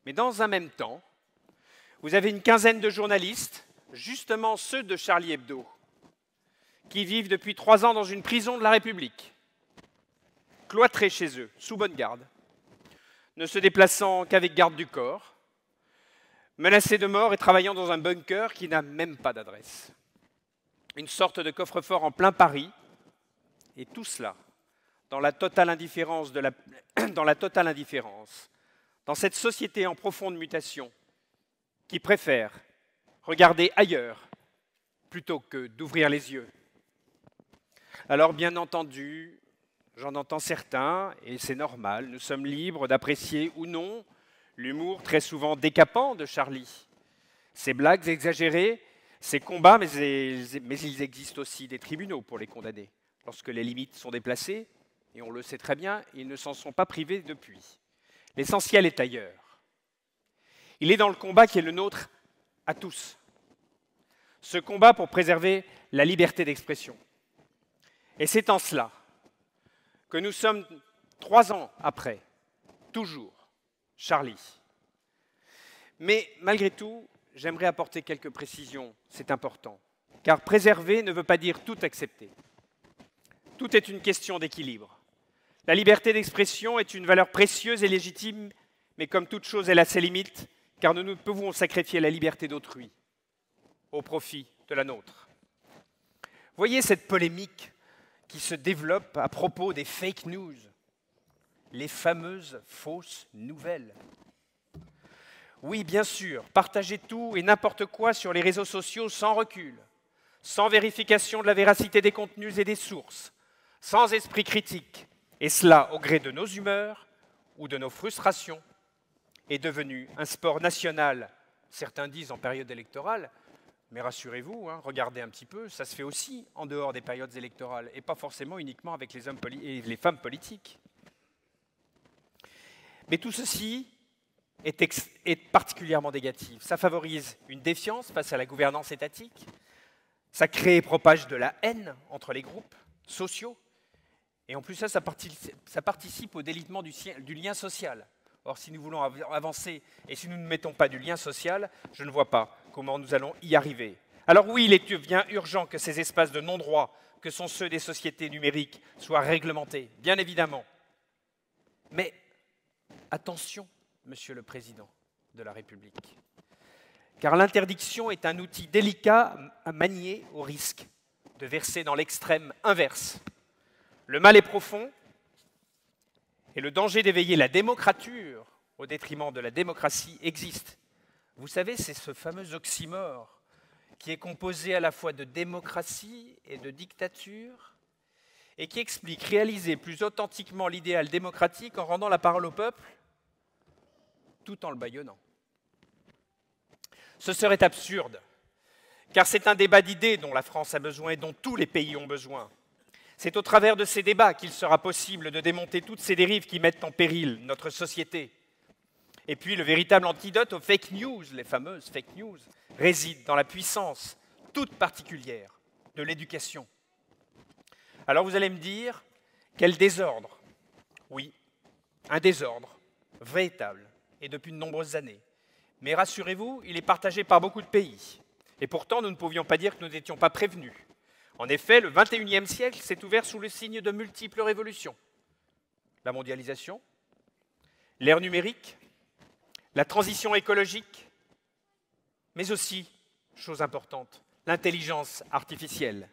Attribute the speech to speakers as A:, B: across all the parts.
A: Mais dans un même temps, vous avez une quinzaine de journalistes, justement ceux de Charlie Hebdo, qui vivent depuis 3 ans dans une prison de la République, cloîtrés chez eux, sous bonne garde, ne se déplaçant qu'avec garde du corps, menacés de mort et travaillant dans un bunker qui n'a même pas d'adresse. Une sorte de coffre-fort en plein Paris, et tout cela dans la totale indifférence, dans cette société en profonde mutation, qui préfère regarder ailleurs plutôt que d'ouvrir les yeux. Alors bien entendu, j'en entends certains, et c'est normal, nous sommes libres d'apprécier ou non l'humour très souvent décapant de Charlie, ses blagues exagérées, ses combats, mais il existe aussi des tribunaux pour les condamner. Lorsque les limites sont déplacées, et on le sait très bien, ils ne s'en sont pas privés depuis. L'essentiel est ailleurs. Il est dans le combat qui est le nôtre à tous. Ce combat pour préserver la liberté d'expression. Et c'est en cela que nous sommes 3 ans après, toujours, Charlie. Mais malgré tout, j'aimerais apporter quelques précisions, c'est important. Car préserver ne veut pas dire tout accepter. Tout est une question d'équilibre. La liberté d'expression est une valeur précieuse et légitime, mais comme toute chose, elle a ses limites, car nous ne pouvons sacrifier la liberté d'autrui au profit de la nôtre. Voyez cette polémique qui se développe à propos des fake news, les fameuses fausses nouvelles. Oui, bien sûr, partagez tout et n'importe quoi sur les réseaux sociaux sans recul, sans vérification de la véracité des contenus et des sources, sans esprit critique, et cela au gré de nos humeurs ou de nos frustrations, est devenu un sport national, certains disent en période électorale, mais rassurez-vous, regardez un petit peu, ça se fait aussi en dehors des périodes électorales, et pas forcément uniquement avec les hommes et les femmes politiques. Mais tout ceci est particulièrement négatif. Ça favorise une défiance face à la gouvernance étatique, ça crée et propage de la haine entre les groupes sociaux, et en plus ça participe au délitement du lien social. Or, si nous voulons avancer et si nous ne mettons pas du lien social, je ne vois pas comment nous allons y arriver. Alors oui, il devient urgent que ces espaces de non-droit, que sont ceux des sociétés numériques, soient réglementés, bien évidemment. Mais attention, Monsieur le Président de la République, car l'interdiction est un outil délicat à manier au risque de verser dans l'extrême inverse. Le mal est profond, et le danger d'éveiller la démocrature au détriment de la démocratie existe. Vous savez, c'est ce fameux oxymore qui est composé à la fois de démocratie et de dictature, et qui explique réaliser plus authentiquement l'idéal démocratique en rendant la parole au peuple, tout en le bâillonnant. Ce serait absurde, car c'est un débat d'idées dont la France a besoin et dont tous les pays ont besoin. C'est au travers de ces débats qu'il sera possible de démonter toutes ces dérives qui mettent en péril notre société. Et puis le véritable antidote aux fake news, les fameuses fake news, réside dans la puissance toute particulière de l'éducation. Alors vous allez me dire, quel désordre? Oui, un désordre véritable et depuis de nombreuses années. Mais rassurez-vous, il est partagé par beaucoup de pays. Et pourtant, nous ne pouvions pas dire que nous n'étions pas prévenus. En effet, le XXIe siècle s'est ouvert sous le signe de multiples révolutions. La mondialisation, l'ère numérique, la transition écologique, mais aussi, chose importante, l'intelligence artificielle.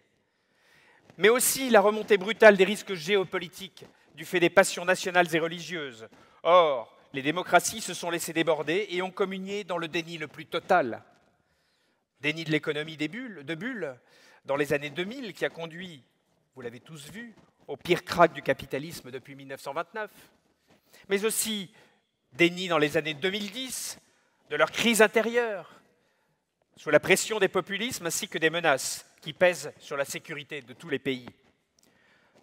A: Mais aussi la remontée brutale des risques géopolitiques du fait des passions nationales et religieuses. Or, les démocraties se sont laissées déborder et ont communié dans le déni le plus total. Déni de l'économie de bulles, dans les années 2000, qui a conduit, vous l'avez tous vu, au pire krach du capitalisme depuis 1929, mais aussi déni dans les années 2010 de leur crise intérieure, sous la pression des populismes ainsi que des menaces qui pèsent sur la sécurité de tous les pays.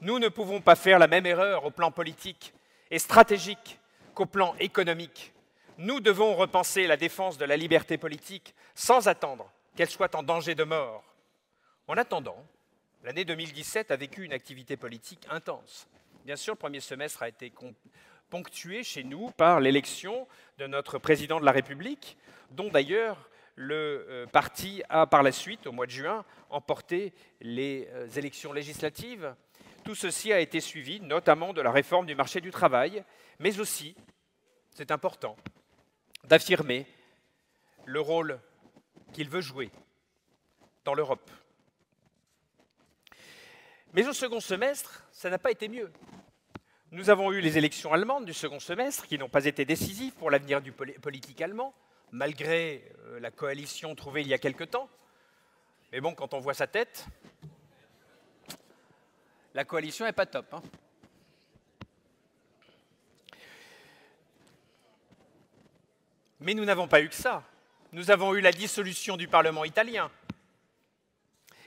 A: Nous ne pouvons pas faire la même erreur au plan politique et stratégique qu'au plan économique. Nous devons repenser la défense de la liberté politique sans attendre qu'elle soit en danger de mort. En attendant, l'année 2017 a vécu une activité politique intense. Bien sûr, le premier semestre a été ponctué chez nous par l'élection de notre président de la République, dont d'ailleurs le parti a par la suite, au mois de juin, emporté les élections législatives. Tout ceci a été suivi notamment de la réforme du marché du travail, mais aussi, c'est important, d'affirmer le rôle qu'il veut jouer dans l'Europe. Mais au second semestre, ça n'a pas été mieux. Nous avons eu les élections allemandes du second semestre qui n'ont pas été décisives pour l'avenir du politique allemand, malgré la coalition trouvée il y a quelque temps. Mais bon, quand on voit sa tête, la coalition n'est pas top, hein. Mais nous n'avons pas eu que ça. Nous avons eu la dissolution du Parlement italien,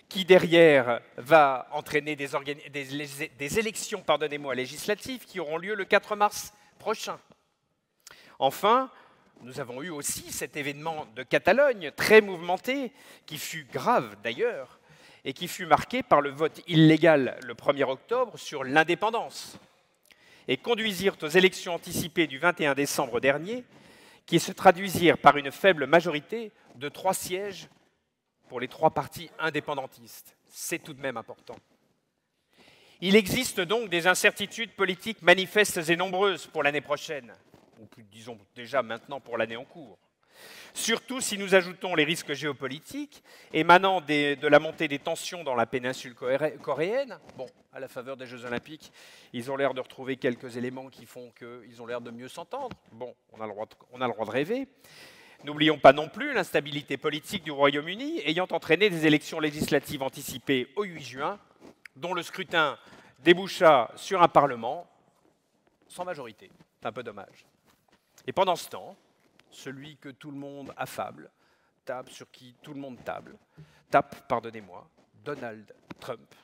A: qui derrière va entraîner des élections législatives qui auront lieu le 4 mars prochain. Enfin, nous avons eu aussi cet événement de Catalogne très mouvementé, qui fut grave d'ailleurs, et qui fut marqué par le vote illégal le 1er octobre sur l'indépendance, et conduisirent aux élections anticipées du 21 décembre dernier, qui se traduisirent par une faible majorité de 3 sièges pour les 3 partis indépendantistes. C'est tout de même important. Il existe donc des incertitudes politiques manifestes et nombreuses pour l'année prochaine, ou plus, disons déjà maintenant pour l'année en cours. Surtout si nous ajoutons les risques géopolitiques émanant de la montée des tensions dans la péninsule coréenne. Bon, à la faveur des Jeux Olympiques, ils ont l'air de retrouver quelques éléments qui font qu'ils ont l'air de mieux s'entendre. Bon, on a le droit de rêver. N'oublions pas non plus l'instabilité politique du Royaume-Uni ayant entraîné des élections législatives anticipées au 8 juin, dont le scrutin déboucha sur un Parlement sans majorité. C'est un peu dommage. Et pendant ce temps, celui que tout le monde affable, sur qui tout le monde tape, Donald Trump,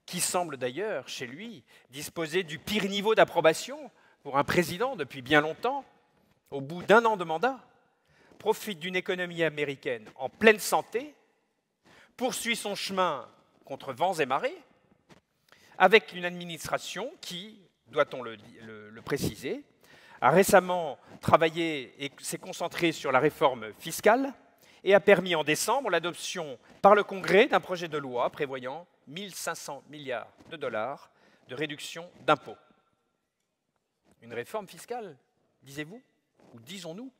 A: qui semble d'ailleurs, chez lui, disposer du pire niveau d'approbation pour un président depuis bien longtemps, au bout d'1 an de mandat, profite d'une économie américaine en pleine santé, poursuit son chemin contre vents et marées, avec une administration qui, doit-on le préciser, a récemment travaillé et s'est concentré sur la réforme fiscale et a permis en décembre l'adoption par le Congrès d'un projet de loi prévoyant 1 500 milliards de dollars de réduction d'impôts. Une réforme fiscale, disiez-vous, ou disons-nous?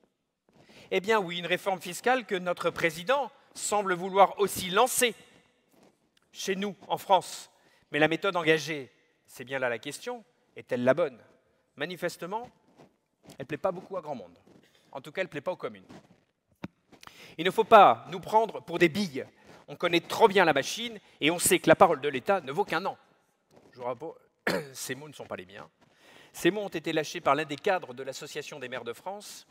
A: Eh bien oui, une réforme fiscale que notre président semble vouloir aussi lancer chez nous, en France. Mais la méthode engagée, c'est bien là la question, est-elle la bonne? Manifestement, elle ne plaît pas beaucoup à grand monde. En tout cas, elle ne plaît pas aux communes. Il ne faut pas nous prendre pour des billes. On connaît trop bien la machine et on sait que la parole de l'État ne vaut qu'un an. Je vous rappelle, ces mots ne sont pas les miens. Ces mots ont été lâchés par l'un des cadres de l'Association des maires de France,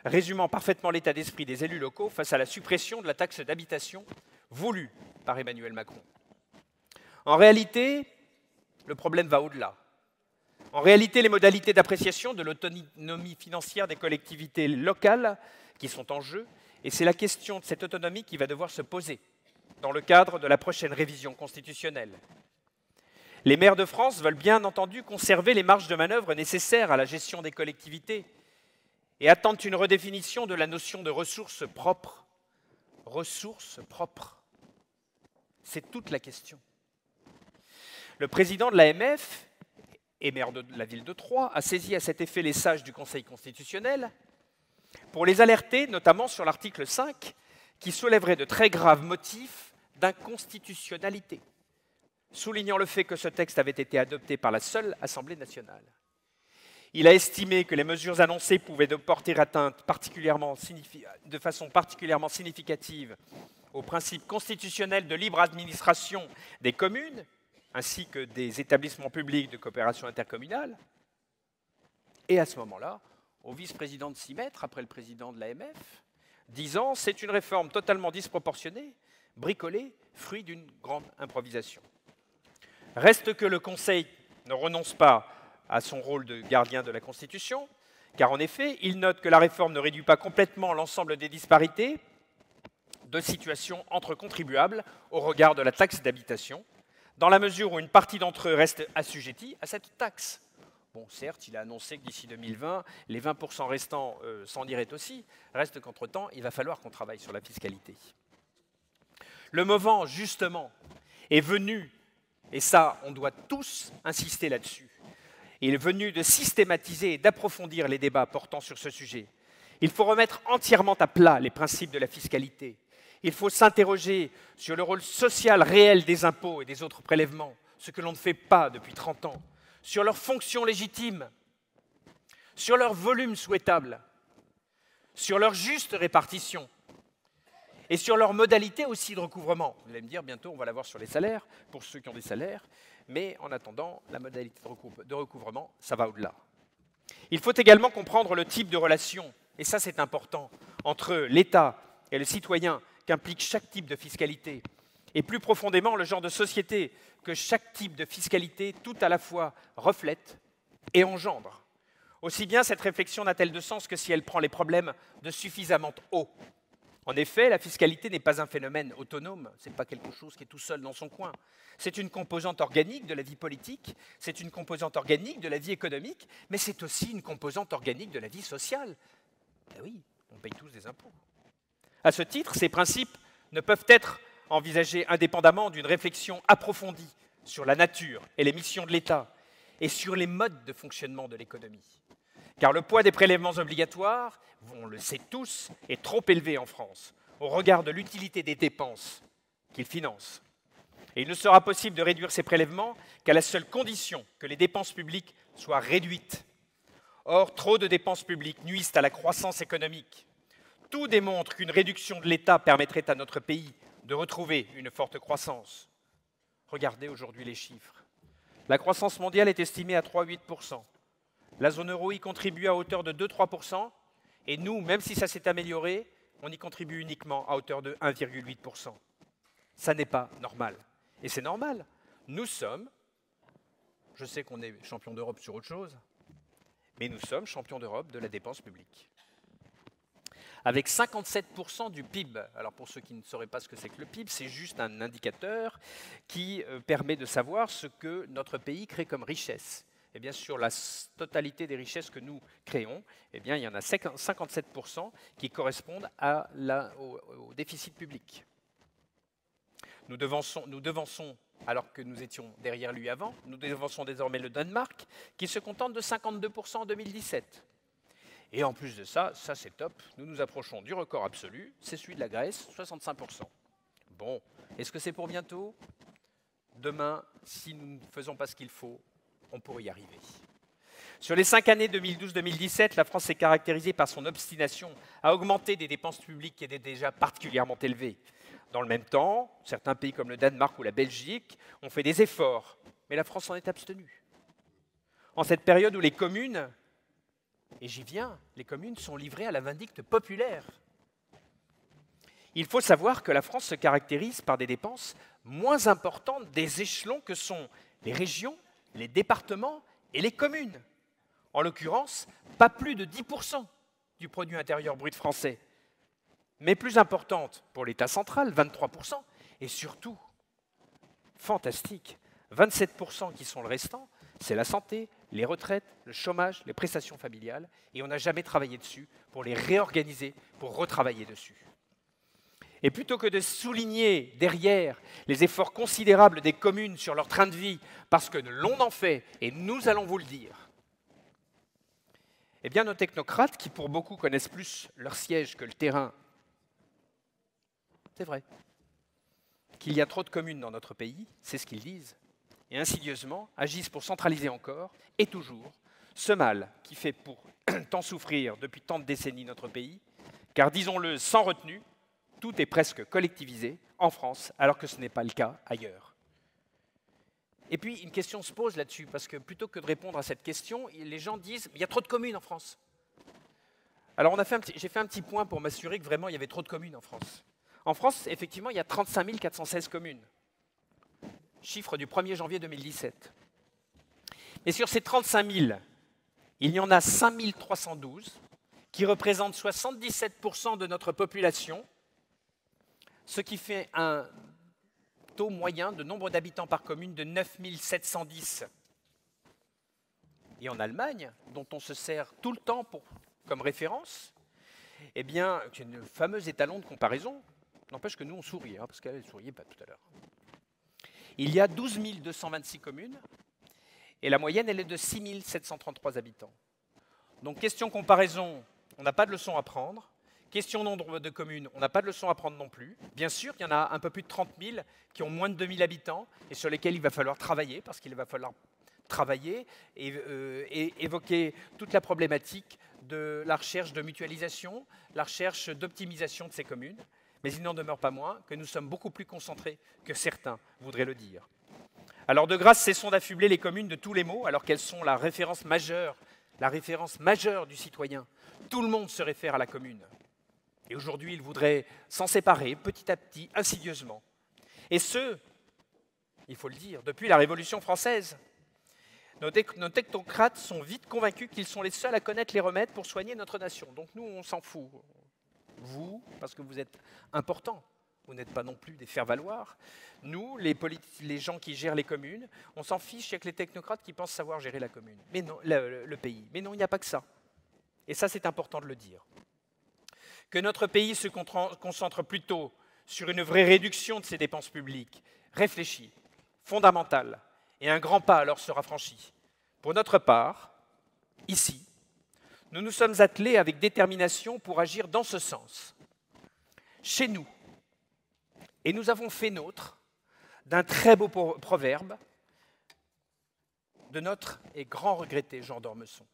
A: résumant parfaitement l'état d'esprit des élus locaux face à la suppression de la taxe d'habitation voulue par Emmanuel Macron. En réalité, le problème va au-delà. En réalité, les modalités d'appréciation de l'autonomie financière des collectivités locales qui sont en jeu, et c'est la question de cette autonomie qui va devoir se poser dans le cadre de la prochaine révision constitutionnelle. Les maires de France veulent bien entendu conserver les marges de manœuvre nécessaires à la gestion des collectivités et attendent une redéfinition de la notion de ressources propres. Ressources propres, c'est toute la question. Le président de l'AMF et maire de la ville de Troyes a saisi à cet effet les sages du Conseil constitutionnel pour les alerter notamment sur l'article 5 qui soulèverait de très graves motifs d'inconstitutionnalité, soulignant le fait que ce texte avait été adopté par la seule Assemblée nationale. Il a estimé que les mesures annoncées pouvaient porter atteinte de façon particulièrement significative au principe constitutionnel de libre administration des communes, ainsi que des établissements publics de coopération intercommunale. Et à ce moment-là, au vice-président de s'y mettre, après le président de l'AMF, disant « c'est une réforme totalement disproportionnée, bricolée, fruit d'une grande improvisation ». Reste que le Conseil ne renonce pas à son rôle de gardien de la Constitution, car en effet, il note que la réforme ne réduit pas complètement l'ensemble des disparités de situation entre contribuables au regard de la taxe d'habitation, dans la mesure où une partie d'entre eux reste assujettie à cette taxe. Bon, certes, il a annoncé que d'ici 2020, les 20% restants s'en iraient aussi. Reste qu'entre-temps, il va falloir qu'on travaille sur la fiscalité. Le moment, justement, est venu, et ça, on doit tous insister là-dessus, il est venu de systématiser et d'approfondir les débats portant sur ce sujet. Il faut remettre entièrement à plat les principes de la fiscalité. Il faut s'interroger sur le rôle social réel des impôts et des autres prélèvements, ce que l'on ne fait pas depuis 30 ans, sur leur fonction légitime, sur leur volume souhaitable, sur leur juste répartition et sur leur modalité aussi de recouvrement. Vous allez me dire, bientôt, on va l'avoir sur les salaires, pour ceux qui ont des salaires, mais en attendant, la modalité de recouvrement, ça va au-delà. Il faut également comprendre le type de relation, et ça c'est important, entre l'État et le citoyen qu'implique chaque type de fiscalité, et plus profondément le genre de société que chaque type de fiscalité tout à la fois reflète et engendre. Aussi bien cette réflexion n'a-t-elle de sens que si elle prend les problèmes de suffisamment haut. En effet, la fiscalité n'est pas un phénomène autonome, ce n'est pas quelque chose qui est tout seul dans son coin. C'est une composante organique de la vie politique, c'est une composante organique de la vie économique, mais c'est aussi une composante organique de la vie sociale. Ben oui, on paye tous des impôts. À ce titre, ces principes ne peuvent être envisagés indépendamment d'une réflexion approfondie sur la nature et les missions de l'État et sur les modes de fonctionnement de l'économie. Car le poids des prélèvements obligatoires, on le sait tous, est trop élevé en France, au regard de l'utilité des dépenses qu'ils financent. Et il ne sera possible de réduire ces prélèvements qu'à la seule condition que les dépenses publiques soient réduites. Or, trop de dépenses publiques nuisent à la croissance économique. Tout démontre qu'une réduction de l'État permettrait à notre pays de retrouver une forte croissance. Regardez aujourd'hui les chiffres. La croissance mondiale est estimée à 3,8%. La zone euro y contribue à hauteur de 2-3%, et nous, même si ça s'est amélioré, on y contribue uniquement à hauteur de 1,8%. Ça n'est pas normal. Et c'est normal. Nous sommes, je sais qu'on est champion d'Europe sur autre chose, mais nous sommes champions d'Europe de la dépense publique. Avec 57% du PIB. Alors pour ceux qui ne sauraient pas ce que c'est que le PIB, c'est juste un indicateur qui permet de savoir ce que notre pays crée comme richesse. Et bien sur la totalité des richesses que nous créons, eh bien, il y en a 57% qui correspondent au déficit public. Nous devançons, alors que nous étions derrière lui avant, nous devançons désormais le Danemark, qui se contente de 52% en 2017. Et en plus de ça, ça c'est top, nous nous approchons du record absolu, c'est celui de la Grèce, 65%. Bon, est-ce que c'est pour bientôt? Demain, si nous ne faisons pas ce qu'il faut, on pourrait y arriver. Sur les 5 années 2012-2017, la France s'est caractérisée par son obstination à augmenter des dépenses publiques qui étaient déjà particulièrement élevées. Dans le même temps, certains pays comme le Danemark ou la Belgique ont fait des efforts, mais la France en est abstenue. En cette période où les communes, et j'y viens, les communes sont livrées à la vindicte populaire. Il faut savoir que la France se caractérise par des dépenses moins importantes des échelons que sont les régions, les départements et les communes. En l'occurrence, pas plus de 10% du produit intérieur brut français, mais plus importante pour l'État central, 23%, et surtout, fantastique, 27% qui sont le restant, c'est la santé, les retraites, le chômage, les prestations familiales, et on n'a jamais travaillé dessus pour les réorganiser, pour retravailler dessus. Et plutôt que de souligner derrière les efforts considérables des communes sur leur train de vie, parce que l'on en fait, et nous allons vous le dire, eh bien nos technocrates, qui pour beaucoup connaissent plus leur siège que le terrain, c'est vrai, qu'il y a trop de communes dans notre pays, c'est ce qu'ils disent, et insidieusement agissent pour centraliser encore, et toujours, ce mal qui fait pour tant souffrir depuis tant de décennies notre pays, car disons-le sans retenue, tout est presque collectivisé en France, alors que ce n'est pas le cas ailleurs. Et puis, une question se pose là-dessus, parce que plutôt que de répondre à cette question, les gens disent « il y a trop de communes en France ». Alors, j'ai fait un petit point pour m'assurer que vraiment il y avait trop de communes en France. En France, effectivement, il y a 35 416 communes, chiffre du 1er janvier 2017. Et sur ces 35 000, il y en a 5 312 qui représentent 77% de notre population, ce qui fait un taux moyen de nombre d'habitants par commune de 9 710. et en Allemagne, dont on se sert tout le temps comme référence, eh bien, une fameuse étalon de comparaison. N'empêche que nous, on sourit, parce qu'elle ne souriait pas tout à l'heure. Il y a 12 226 communes, et la moyenne, elle est de 6 733 habitants. Donc, question comparaison, on n'a pas de leçon à prendre. Question nombre de communes, on n'a pas de leçon à prendre non plus. Bien sûr, il y en a un peu plus de 30 000 qui ont moins de 2 000 habitants et sur lesquels il va falloir travailler, parce qu'il va falloir travailler et évoquer toute la problématique de la recherche de mutualisation, la recherche d'optimisation de ces communes. Mais il n'en demeure pas moins que nous sommes beaucoup plus concentrés que certains voudraient le dire. Alors de grâce, cessons d'affubler les communes de tous les maux, alors qu'elles sont la référence majeure du citoyen. Tout le monde se réfère à la commune. Et aujourd'hui, ils voudraient s'en séparer petit à petit, insidieusement. Et ce, il faut le dire, depuis la Révolution française. Nos technocrates sont vite convaincus qu'ils sont les seuls à connaître les remèdes pour soigner notre nation. Donc nous, on s'en fout. Vous, parce que vous êtes importants. Vous n'êtes pas non plus des faire-valoir. Nous, les gens qui gèrent les communes, on s'en fiche avec les technocrates qui pensent savoir gérer la commune. Mais non, le pays. Mais non, il n'y a pas que ça. Et ça, c'est important de le dire. Que notre pays se concentre plutôt sur une vraie réduction de ses dépenses publiques, réfléchie, fondamentale, et un grand pas alors sera franchi. Pour notre part, ici, nous nous sommes attelés avec détermination pour agir dans ce sens. Chez nous, et nous avons fait nôtre d'un très beau proverbe de notre et grand regretté Jean d'Ormesson.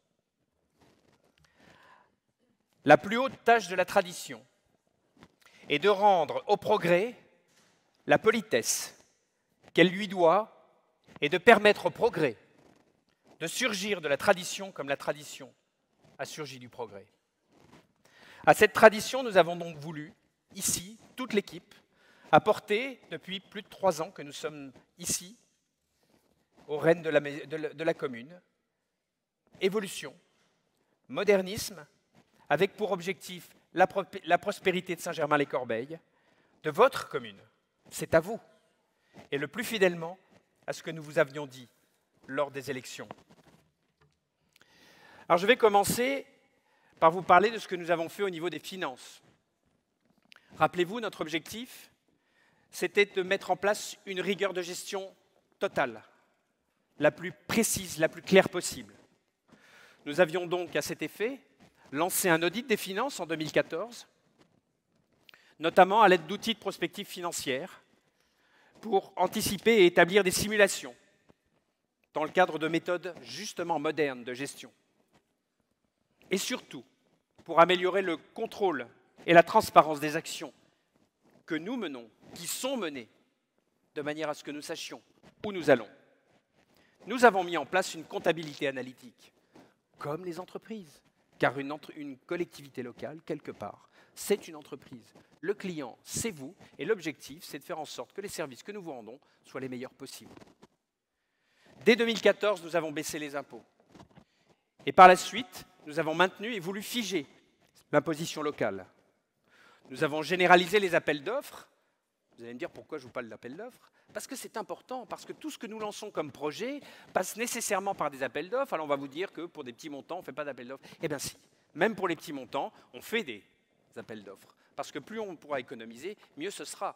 A: La plus haute tâche de la tradition est de rendre au progrès la politesse qu'elle lui doit et de permettre au progrès de surgir de la tradition comme la tradition a surgi du progrès. À cette tradition, nous avons donc voulu, ici, toute l'équipe, apporter, depuis plus de 3 ans que nous sommes ici, aux rênes de la commune, évolution, modernisme, avec pour objectif la prospérité de Saint-Germain-les-Corbeilles, de votre commune. C'est à vous. Et le plus fidèlement à ce que nous vous avions dit lors des élections. Alors je vais commencer par vous parler de ce que nous avons fait au niveau des finances. Rappelez-vous, notre objectif, c'était de mettre en place une rigueur de gestion totale, la plus précise, la plus claire possible. Nous avions donc à cet effet lancé un audit des finances en 2014, notamment à l'aide d'outils de prospective financière, pour anticiper et établir des simulations dans le cadre de méthodes justement modernes de gestion. Et surtout, pour améliorer le contrôle et la transparence des actions que nous menons, qui sont menées, de manière à ce que nous sachions où nous allons. Nous avons mis en place une comptabilité analytique, comme les entreprises, car une collectivité locale, quelque part, c'est une entreprise. Le client, c'est vous, et l'objectif, c'est de faire en sorte que les services que nous vous rendons soient les meilleurs possibles. Dès 2014, nous avons baissé les impôts. Et par la suite, nous avons maintenu et voulu figer l'imposition locale. Nous avons généralisé les appels d'offres. Vous allez me dire pourquoi je vous parle d'appels d'offres? Parce que c'est important, parce que tout ce que nous lançons comme projet passe nécessairement par des appels d'offres. Alors on va vous dire que pour des petits montants, on ne fait pas d'appels d'offres. Eh bien si, même pour les petits montants, on fait des appels d'offres. Parce que plus on pourra économiser, mieux ce sera.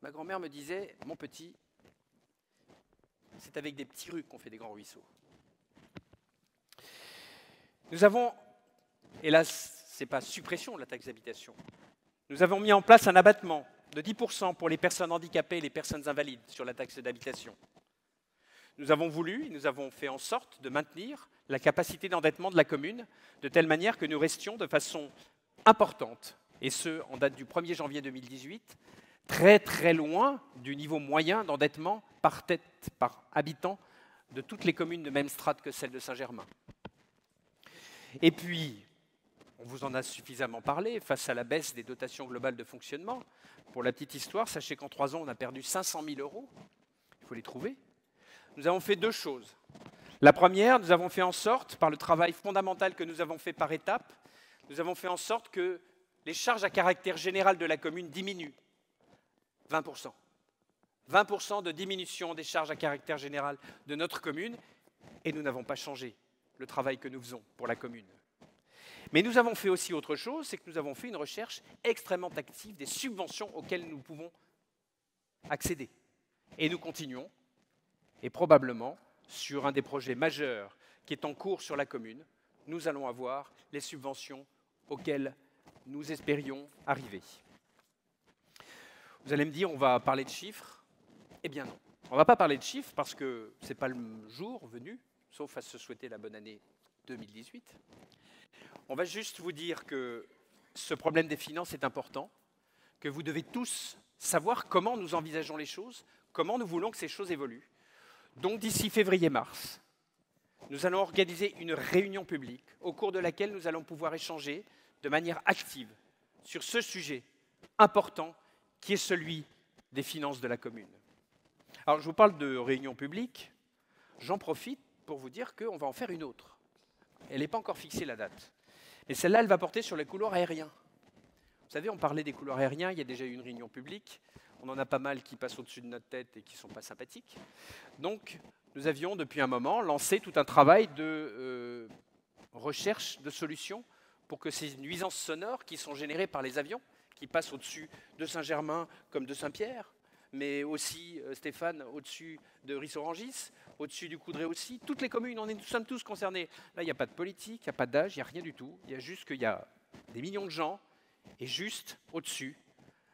A: Ma grand-mère me disait, mon petit, c'est avec des petits rues qu'on fait des grands ruisseaux. Nous avons, et là, ce n'est pas suppression de la taxe d'habitation, nous avons mis en place un abattement de 10% pour les personnes handicapées et les personnes invalides sur la taxe d'habitation. Nous avons voulu, nous avons fait en sorte de maintenir la capacité d'endettement de la commune de telle manière que nous restions de façon importante, et ce, en date du 1er janvier 2018, très très loin du niveau moyen d'endettement par tête, par habitant, de toutes les communes de même strate que celle de Saint-Germain. Et puis, on vous en a suffisamment parlé, face à la baisse des dotations globales de fonctionnement. Pour la petite histoire, sachez qu'en 3 ans, on a perdu 500 000 €. Il faut les trouver. Nous avons fait 2 choses. La première, nous avons fait en sorte, par le travail fondamental que nous avons fait par étapes, nous avons fait en sorte que les charges à caractère général de la commune diminuent. 20%. 20% de diminution des charges à caractère général de notre commune, et nous n'avons pas changé le travail que nous faisons pour la commune. Mais nous avons fait aussi autre chose, c'est que nous avons fait une recherche extrêmement active des subventions auxquelles nous pouvons accéder. Et nous continuons, et probablement, sur un des projets majeurs qui est en cours sur la commune, nous allons avoir les subventions auxquelles nous espérions arriver. Vous allez me dire, on va parler de chiffres? Eh bien non. On ne va pas parler de chiffres parce que ce n'est pas le jour venu, sauf à se souhaiter la bonne année 2018. On va juste vous dire que ce problème des finances est important, que vous devez tous savoir comment nous envisageons les choses, comment nous voulons que ces choses évoluent. Donc d'ici février-mars, nous allons organiser une réunion publique au cours de laquelle nous allons pouvoir échanger de manière active sur ce sujet important qui est celui des finances de la commune. Alors je vous parle de réunion publique, j'en profite pour vous dire qu'on va en faire une autre. Elle n'est pas encore fixée la date. Et celle-là, elle va porter sur les couloirs aériens. Vous savez, on parlait des couloirs aériens, il y a déjà eu une réunion publique. On en a pas mal qui passent au-dessus de notre tête et qui ne sont pas sympathiques. Donc, nous avions depuis un moment lancé tout un travail de recherche de solutions pour que ces nuisances sonores qui sont générées par les avions, qui passent au-dessus de Saint-Germain comme de Saint-Pierre, mais aussi, Stéphane, au-dessus de Ris-Orangis, au-dessus du Coudray aussi, toutes les communes, nous sommes tous concernés. Là, il n'y a pas de politique, il n'y a pas d'âge, il n'y a rien du tout. Il y a juste qu'il y a des millions de gens, et juste au-dessus,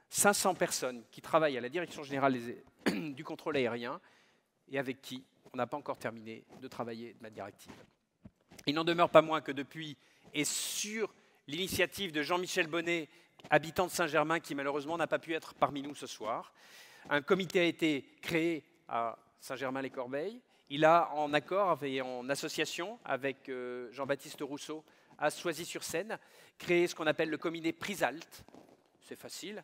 A: 500 personnes qui travaillent à la Direction générale du contrôle aérien, et avec qui on n'a pas encore terminé de travailler de manière active. Il n'en demeure pas moins que depuis, et sur l'initiative de Jean-Michel Bonnet, habitant de Saint-Germain, qui malheureusement n'a pas pu être parmi nous ce soir, un comité a été créé à Saint-Germain-les-Corbeilles. Il a, en accord et en association avec Jean-Baptiste Rousseau, à Soisy-sur-Seine, créé ce qu'on appelle le comité Prise-Alt. C'est facile,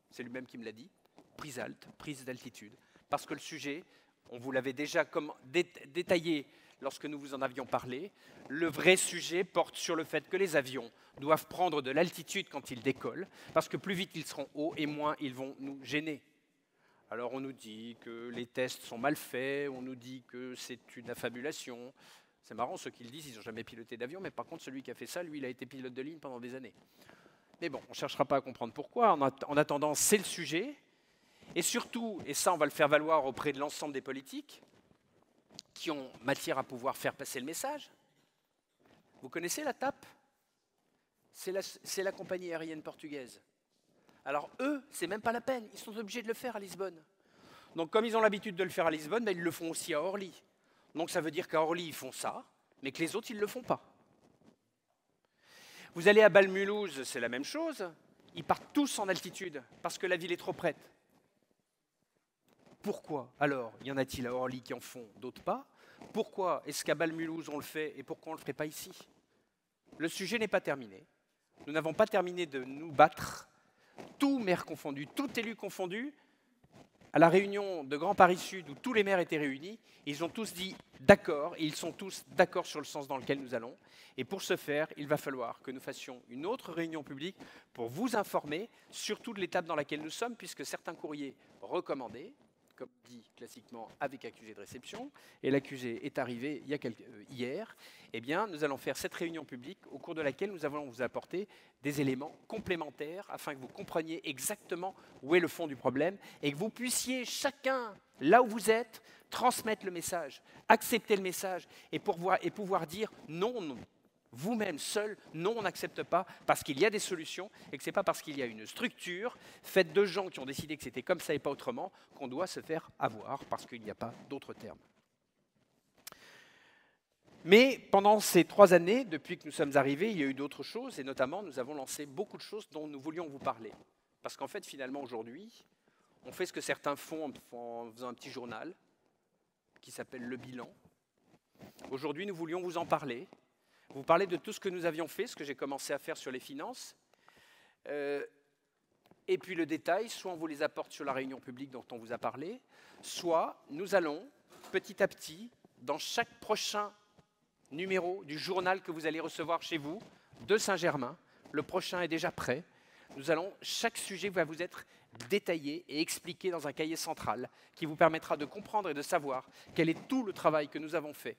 A: c'est lui-même qui me l'a dit. Prise-Alt, prise d'altitude. Parce que le sujet, on vous l'avait déjà détaillé lorsque nous vous en avions parlé, le vrai sujet porte sur le fait que les avions doivent prendre de l'altitude quand ils décollent, parce que plus vite ils seront hauts et moins ils vont nous gêner. Alors on nous dit que les tests sont mal faits, on nous dit que c'est une affabulation. C'est marrant, ceux qui le disent, ils n'ont jamais piloté d'avion, mais par contre celui qui a fait ça, lui, il a été pilote de ligne pendant des années. Mais bon, on ne cherchera pas à comprendre pourquoi. En attendant, c'est le sujet. Et surtout, et ça on va le faire valoir auprès de l'ensemble des politiques, qui ont matière à pouvoir faire passer le message. Vous connaissez la TAP? C'est la compagnie aérienne portugaise. Alors eux, c'est même pas la peine, ils sont obligés de le faire à Lisbonne. Donc comme ils ont l'habitude de le faire à Lisbonne, ben, ils le font aussi à Orly. Donc ça veut dire qu'à Orly, ils font ça, mais que les autres, ils ne le font pas. Vous allez à Bâle-Mulhouse, c'est la même chose. Ils partent tous en altitude, parce que la ville est trop prête. Pourquoi alors y en a-t-il à Orly qui en font, d'autres pas? Pourquoi est-ce qu'à Bâle-Mulhouse, on le fait, et pourquoi on ne le ferait pas ici? Le sujet n'est pas terminé. Nous n'avons pas terminé de nous battre, tous maires confondus, tout élu confondu, à la réunion de Grand Paris Sud où tous les maires étaient réunis, ils ont tous dit d'accord, et ils sont tous d'accord sur le sens dans lequel nous allons. Et pour ce faire, il va falloir que nous fassions une autre réunion publique pour vous informer, surtout de l'étape dans laquelle nous sommes, puisque certains courriers recommandés, comme dit classiquement, avec accusé de réception, et l'accusé est arrivé hier, eh bien, nous allons faire cette réunion publique au cours de laquelle nous allons vous apporter des éléments complémentaires afin que vous compreniez exactement où est le fond du problème et que vous puissiez chacun, là où vous êtes, transmettre le message, accepter le message et pouvoir dire non, non. Vous-même, seul, non, on n'accepte pas parce qu'il y a des solutions et que ce n'est pas parce qu'il y a une structure faite de gens qui ont décidé que c'était comme ça et pas autrement qu'on doit se faire avoir parce qu'il n'y a pas d'autre terme. Mais pendant ces 3 années, depuis que nous sommes arrivés, il y a eu d'autres choses et notamment nous avons lancé beaucoup de choses dont nous voulions vous parler. Parce qu'en fait, finalement, aujourd'hui, on fait ce que certains font en faisant un petit journal qui s'appelle le bilan. Aujourd'hui, nous voulions vous en parler. Vous parlez de tout ce que nous avions fait, ce que j'ai commencé à faire sur les finances. Et puis le détail, soit on vous les apporte sur la réunion publique dont on vous a parlé, soit nous allons, petit à petit, dans chaque prochain numéro du journal que vous allez recevoir chez vous, de Saint-Germain, le prochain est déjà prêt, chaque sujet va vous être détaillé et expliqué dans un cahier central qui vous permettra de comprendre et de savoir quel est tout le travail que nous avons fait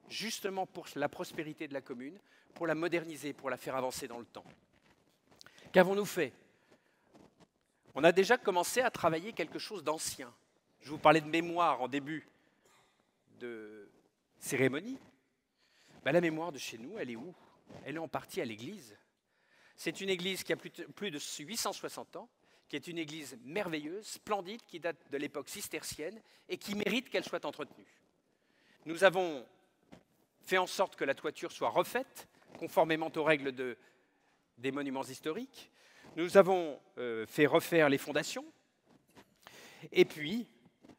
A: justement pour la prospérité de la commune, pour la moderniser, pour la faire avancer dans le temps. Qu'avons-nous fait? On a déjà commencé à travailler quelque chose d'ancien. Je vous parlais de mémoire en début de cérémonie. La mémoire de chez nous, elle est où? Elle est en partie à l'église. C'est une église qui a plus de 860 ans, qui est une église merveilleuse, splendide, qui date de l'époque cistercienne et qui mérite qu'elle soit entretenue. Nous avons fait en sorte que la toiture soit refaite, conformément aux règles des monuments historiques. Nous avons fait refaire les fondations. Et puis,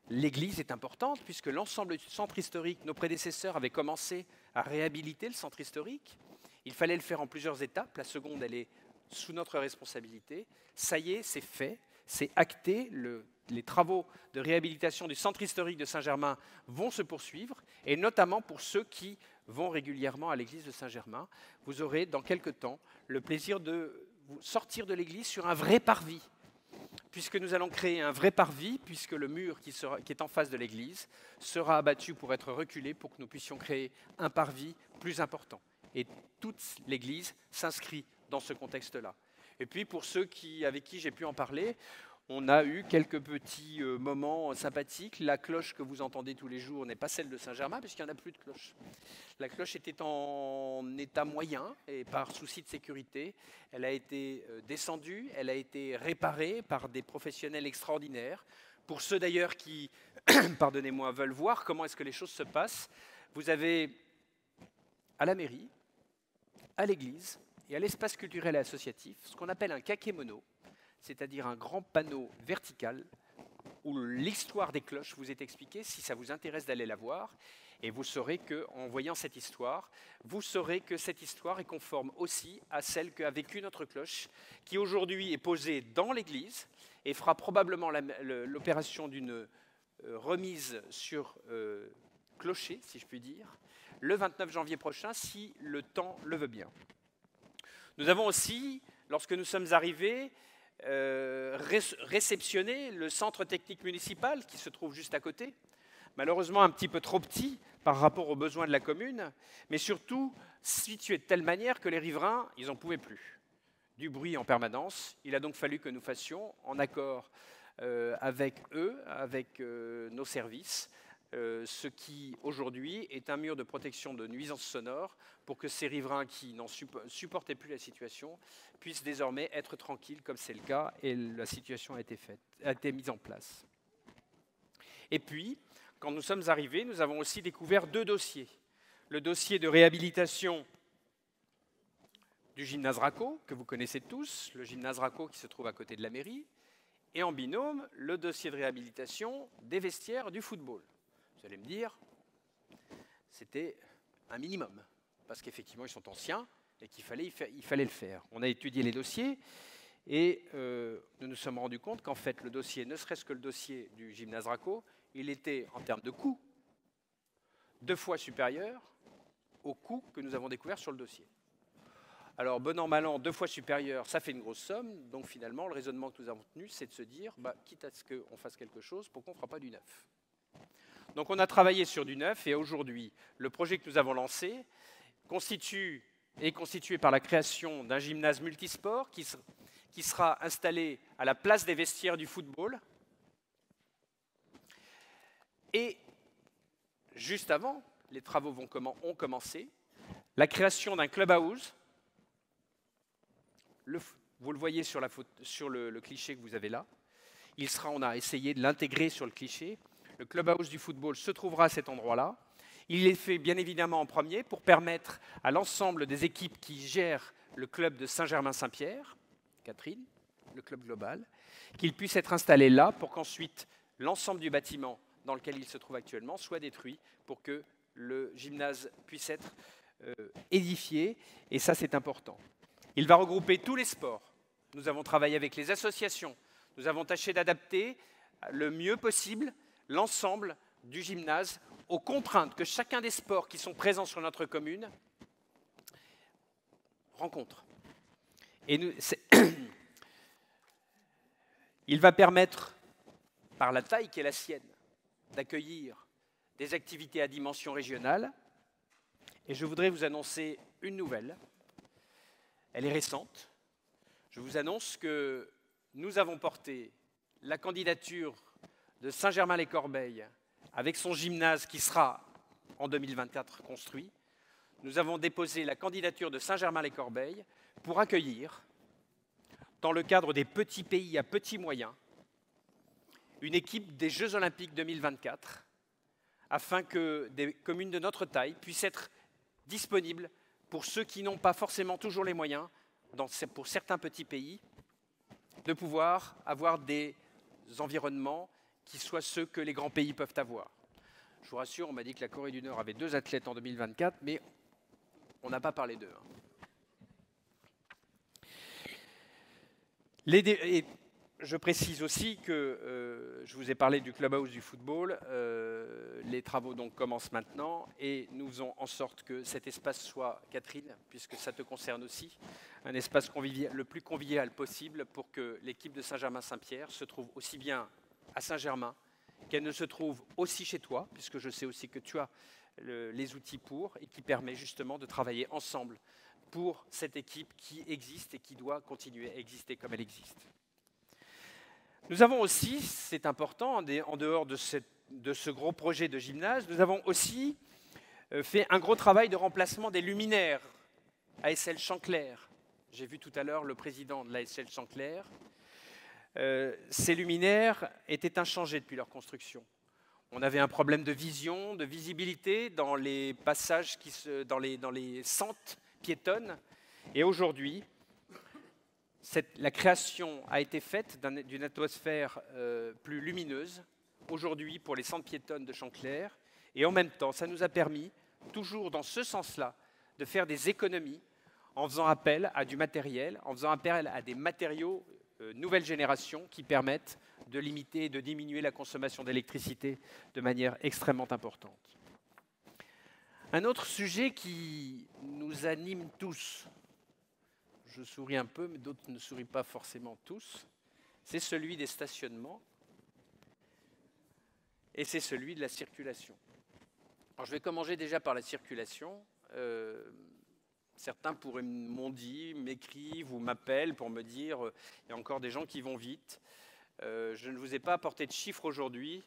A: l'église est importante, puisque l'ensemble du centre historique, nos prédécesseurs avaient commencé à réhabiliter le centre historique. Il fallait le faire en plusieurs étapes. La seconde, elle est sous notre responsabilité. Ça y est, c'est fait, c'est acté. Les travaux de réhabilitation du centre historique de Saint-Germain vont se poursuivre, et notamment pour ceux qui vont régulièrement à l'église de Saint-Germain. Vous aurez dans quelque temps le plaisir de vous sortir de l'église sur un vrai parvis, puisque nous allons créer un vrai parvis, puisque le mur qui est en face de l'église sera abattu pour être reculé, pour que nous puissions créer un parvis plus important. Et toute l'église s'inscrit dans ce contexte-là. Et puis pour ceux avec qui j'ai pu en parler, on a eu quelques petits moments sympathiques. La cloche que vous entendez tous les jours n'est pas celle de Saint-Germain, puisqu'il n'y en a plus de cloche. La cloche était en état moyen, et par souci de sécurité, elle a été descendue, elle a été réparée par des professionnels extraordinaires. Pour ceux d'ailleurs qui, pardonnez-moi, veulent voir comment est-ce que les choses se passent, vous avez à la mairie, à l'église et à l'espace culturel et associatif ce qu'on appelle un kakémono, c'est-à-dire un grand panneau vertical où l'histoire des cloches vous est expliquée, si ça vous intéresse d'aller la voir. Et vous saurez qu'en voyant cette histoire, vous saurez que cette histoire est conforme aussi à celle qu'a vécue notre cloche, qui aujourd'hui est posée dans l'église et fera probablement l'opération d'une remise sur clocher, si je puis dire, le 29 janvier prochain, si le temps le veut bien. Nous avons aussi, lorsque nous sommes arrivés, réceptionné le centre technique municipal qui se trouve juste à côté, malheureusement un petit peu trop petit par rapport aux besoins de la commune, mais surtout situé de telle manière que les riverains, ils n'en pouvaient plus. Du bruit en permanence, il a donc fallu que nous fassions, en accord avec eux, avec nos services, ce qui aujourd'hui est un mur de protection de nuisances sonores pour que ces riverains qui n'en supportaient plus la situation puissent désormais être tranquilles comme c'est le cas, et la situation a été mise en place. Et puis, quand nous sommes arrivés, nous avons aussi découvert 2 dossiers. Le dossier de réhabilitation du gymnase Racco, que vous connaissez tous, le gymnase Racco qui se trouve à côté de la mairie, et en binôme, le dossier de réhabilitation des vestiaires du football. Vous allez me dire, c'était un minimum, parce qu'effectivement, ils sont anciens et qu'il fallait le faire. On a étudié les dossiers et nous nous sommes rendus compte qu'en fait, le dossier, ne serait-ce que le dossier du gymnase Racco, il était, en termes de coût, 2 fois supérieur au coût que nous avons découvert sur le dossier. Alors, bon an, mal an, 2 fois supérieur, ça fait une grosse somme. Donc, finalement, le raisonnement que nous avons tenu, c'est de se dire, quitte à ce qu'on fasse quelque chose, pourquoi on ne fera pas du neuf? Donc, on a travaillé sur du neuf, et aujourd'hui, le projet que nous avons lancé est constitué par la création d'un gymnase multisport qui sera installé à la place des vestiaires du football. Et juste avant, les travaux ont commencé, la création d'un clubhouse. Vous le voyez sur le cliché que vous avez là. On a essayé de l'intégrer sur le cliché. Le clubhouse du football se trouvera à cet endroit-là. Il est fait bien évidemment en premier pour permettre à l'ensemble des équipes qui gèrent le club de Saint-Germain-Saint-Pierre, Catherine, le club global, qu'ils puissent être installés là pour qu'ensuite l'ensemble du bâtiment dans lequel il se trouve actuellement soit détruit pour que le gymnase puisse être édifié. Et ça, c'est important. Il va regrouper tous les sports. Nous avons travaillé avec les associations. Nous avons tâché d'adapter le mieux possible l'ensemble du gymnase aux contraintes que chacun des sports qui sont présents sur notre commune rencontre. Et il va permettre, par la taille qui est la sienne, d'accueillir des activités à dimension régionale, Et je voudrais vous annoncer une nouvelle. Elle est récente. Je vous annonce que nous avons porté la candidature de Saint-Germain-les-Corbeilles avec son gymnase qui sera en 2024 construit. Nous avons déposé la candidature de Saint-Germain-les-Corbeilles pour accueillir, dans le cadre des petits pays à petits moyens, une équipe des Jeux Olympiques 2024, afin que des communes de notre taille puissent être disponibles pour ceux qui n'ont pas forcément toujours les moyens, pour certains petits pays, de pouvoir avoir des environnements qui soient ceux que les grands pays peuvent avoir. Je vous rassure, on m'a dit que la Corée du Nord avait 2 athlètes en 2024, mais on n'a pas parlé d'eux. Et je précise aussi que je vous ai parlé du clubhouse du football. Les travaux donc commencent maintenant et nous faisons en sorte que cet espace soit, Catherine, puisque ça te concerne aussi, un espace le plus convivial possible pour que l'équipe de Saint-Germain-Saint-Pierre se trouve aussi bien à Saint-Germain qu'elle ne se trouve aussi chez toi, puisque je sais aussi que tu as les outils pour et qui permet justement de travailler ensemble pour cette équipe qui existe et qui doit continuer à exister comme elle existe. Nous avons aussi, c'est important, en dehors de ce gros projet de gymnase, nous avons aussi fait un gros travail de remplacement des luminaires ASL Chanclair. J'ai vu tout à l'heure le président de l'ASL Chanclair. Ces luminaires étaient inchangés depuis leur construction. On avait un problème de vision, de visibilité dans les passages, dans les sentes piétonnes. Et aujourd'hui, la création a été faite d'une atmosphère plus lumineuse, aujourd'hui pour les sentes piétonnes de Chanclair. Et en même temps, ça nous a permis, toujours dans ce sens-là, de faire des économies en faisant appel à du matériel, en faisant appel à des matériaux nouvelle génération qui permettent de limiter et de diminuer la consommation d'électricité de manière extrêmement importante. Un autre sujet qui nous anime tous, je souris un peu, mais d'autres ne sourient pas forcément tous, c'est celui des stationnements et c'est celui de la circulation. Alors je vais commencer déjà par la circulation. Certains m'ont dit, m'écrivent ou m'appellent pour me dire il y a encore des gens qui vont vite. Je ne vous ai pas apporté de chiffres aujourd'hui,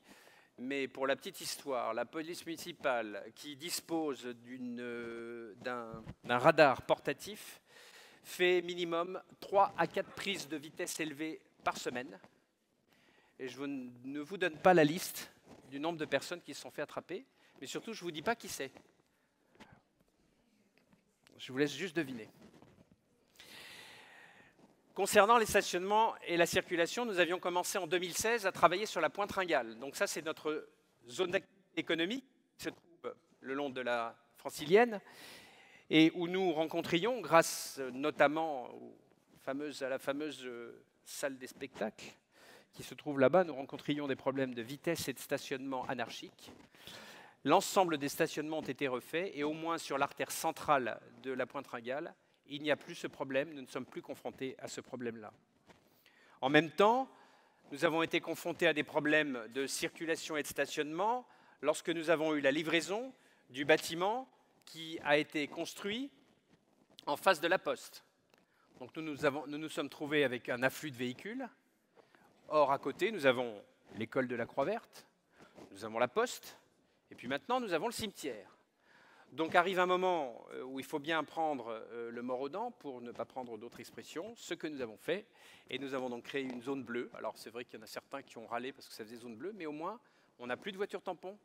A: mais pour la petite histoire, la police municipale qui dispose d'un radar portatif fait minimum 3 à 4 prises de vitesse élevée par semaine. Et je ne vous donne pas la liste du nombre de personnes qui se sont fait attraper, mais surtout je ne vous dis pas qui c'est. Je vous laisse juste deviner. Concernant les stationnements et la circulation, nous avions commencé en 2016 à travailler sur la Pointe Ringale. Donc ça, c'est notre zone économique qui se trouve le long de la Francilienne et où nous rencontrions, grâce notamment à la fameuse salle des spectacles qui se trouve là-bas, nous rencontrions des problèmes de vitesse et de stationnement anarchiques. L'ensemble des stationnements ont été refaits et au moins sur l'artère centrale de la Pointe Ringale, il n'y a plus ce problème, nous ne sommes plus confrontés à ce problème-là. En même temps, nous avons été confrontés à des problèmes de circulation et de stationnement lorsque nous avons eu la livraison du bâtiment qui a été construit en face de la Poste. Donc nous nous sommes trouvés avec un afflux de véhicules. Or, à côté, nous avons l'école de la Croix-Verte, nous avons la Poste, et puis maintenant, nous avons le cimetière. Donc arrive un moment où il faut bien prendre le mors aux dents, pour ne pas prendre d'autres expressions, ce que nous avons fait, et nous avons donc créé une zone bleue. Alors c'est vrai qu'il y en a certains qui ont râlé parce que ça faisait zone bleue, mais au moins, on n'a plus de voitures tampons,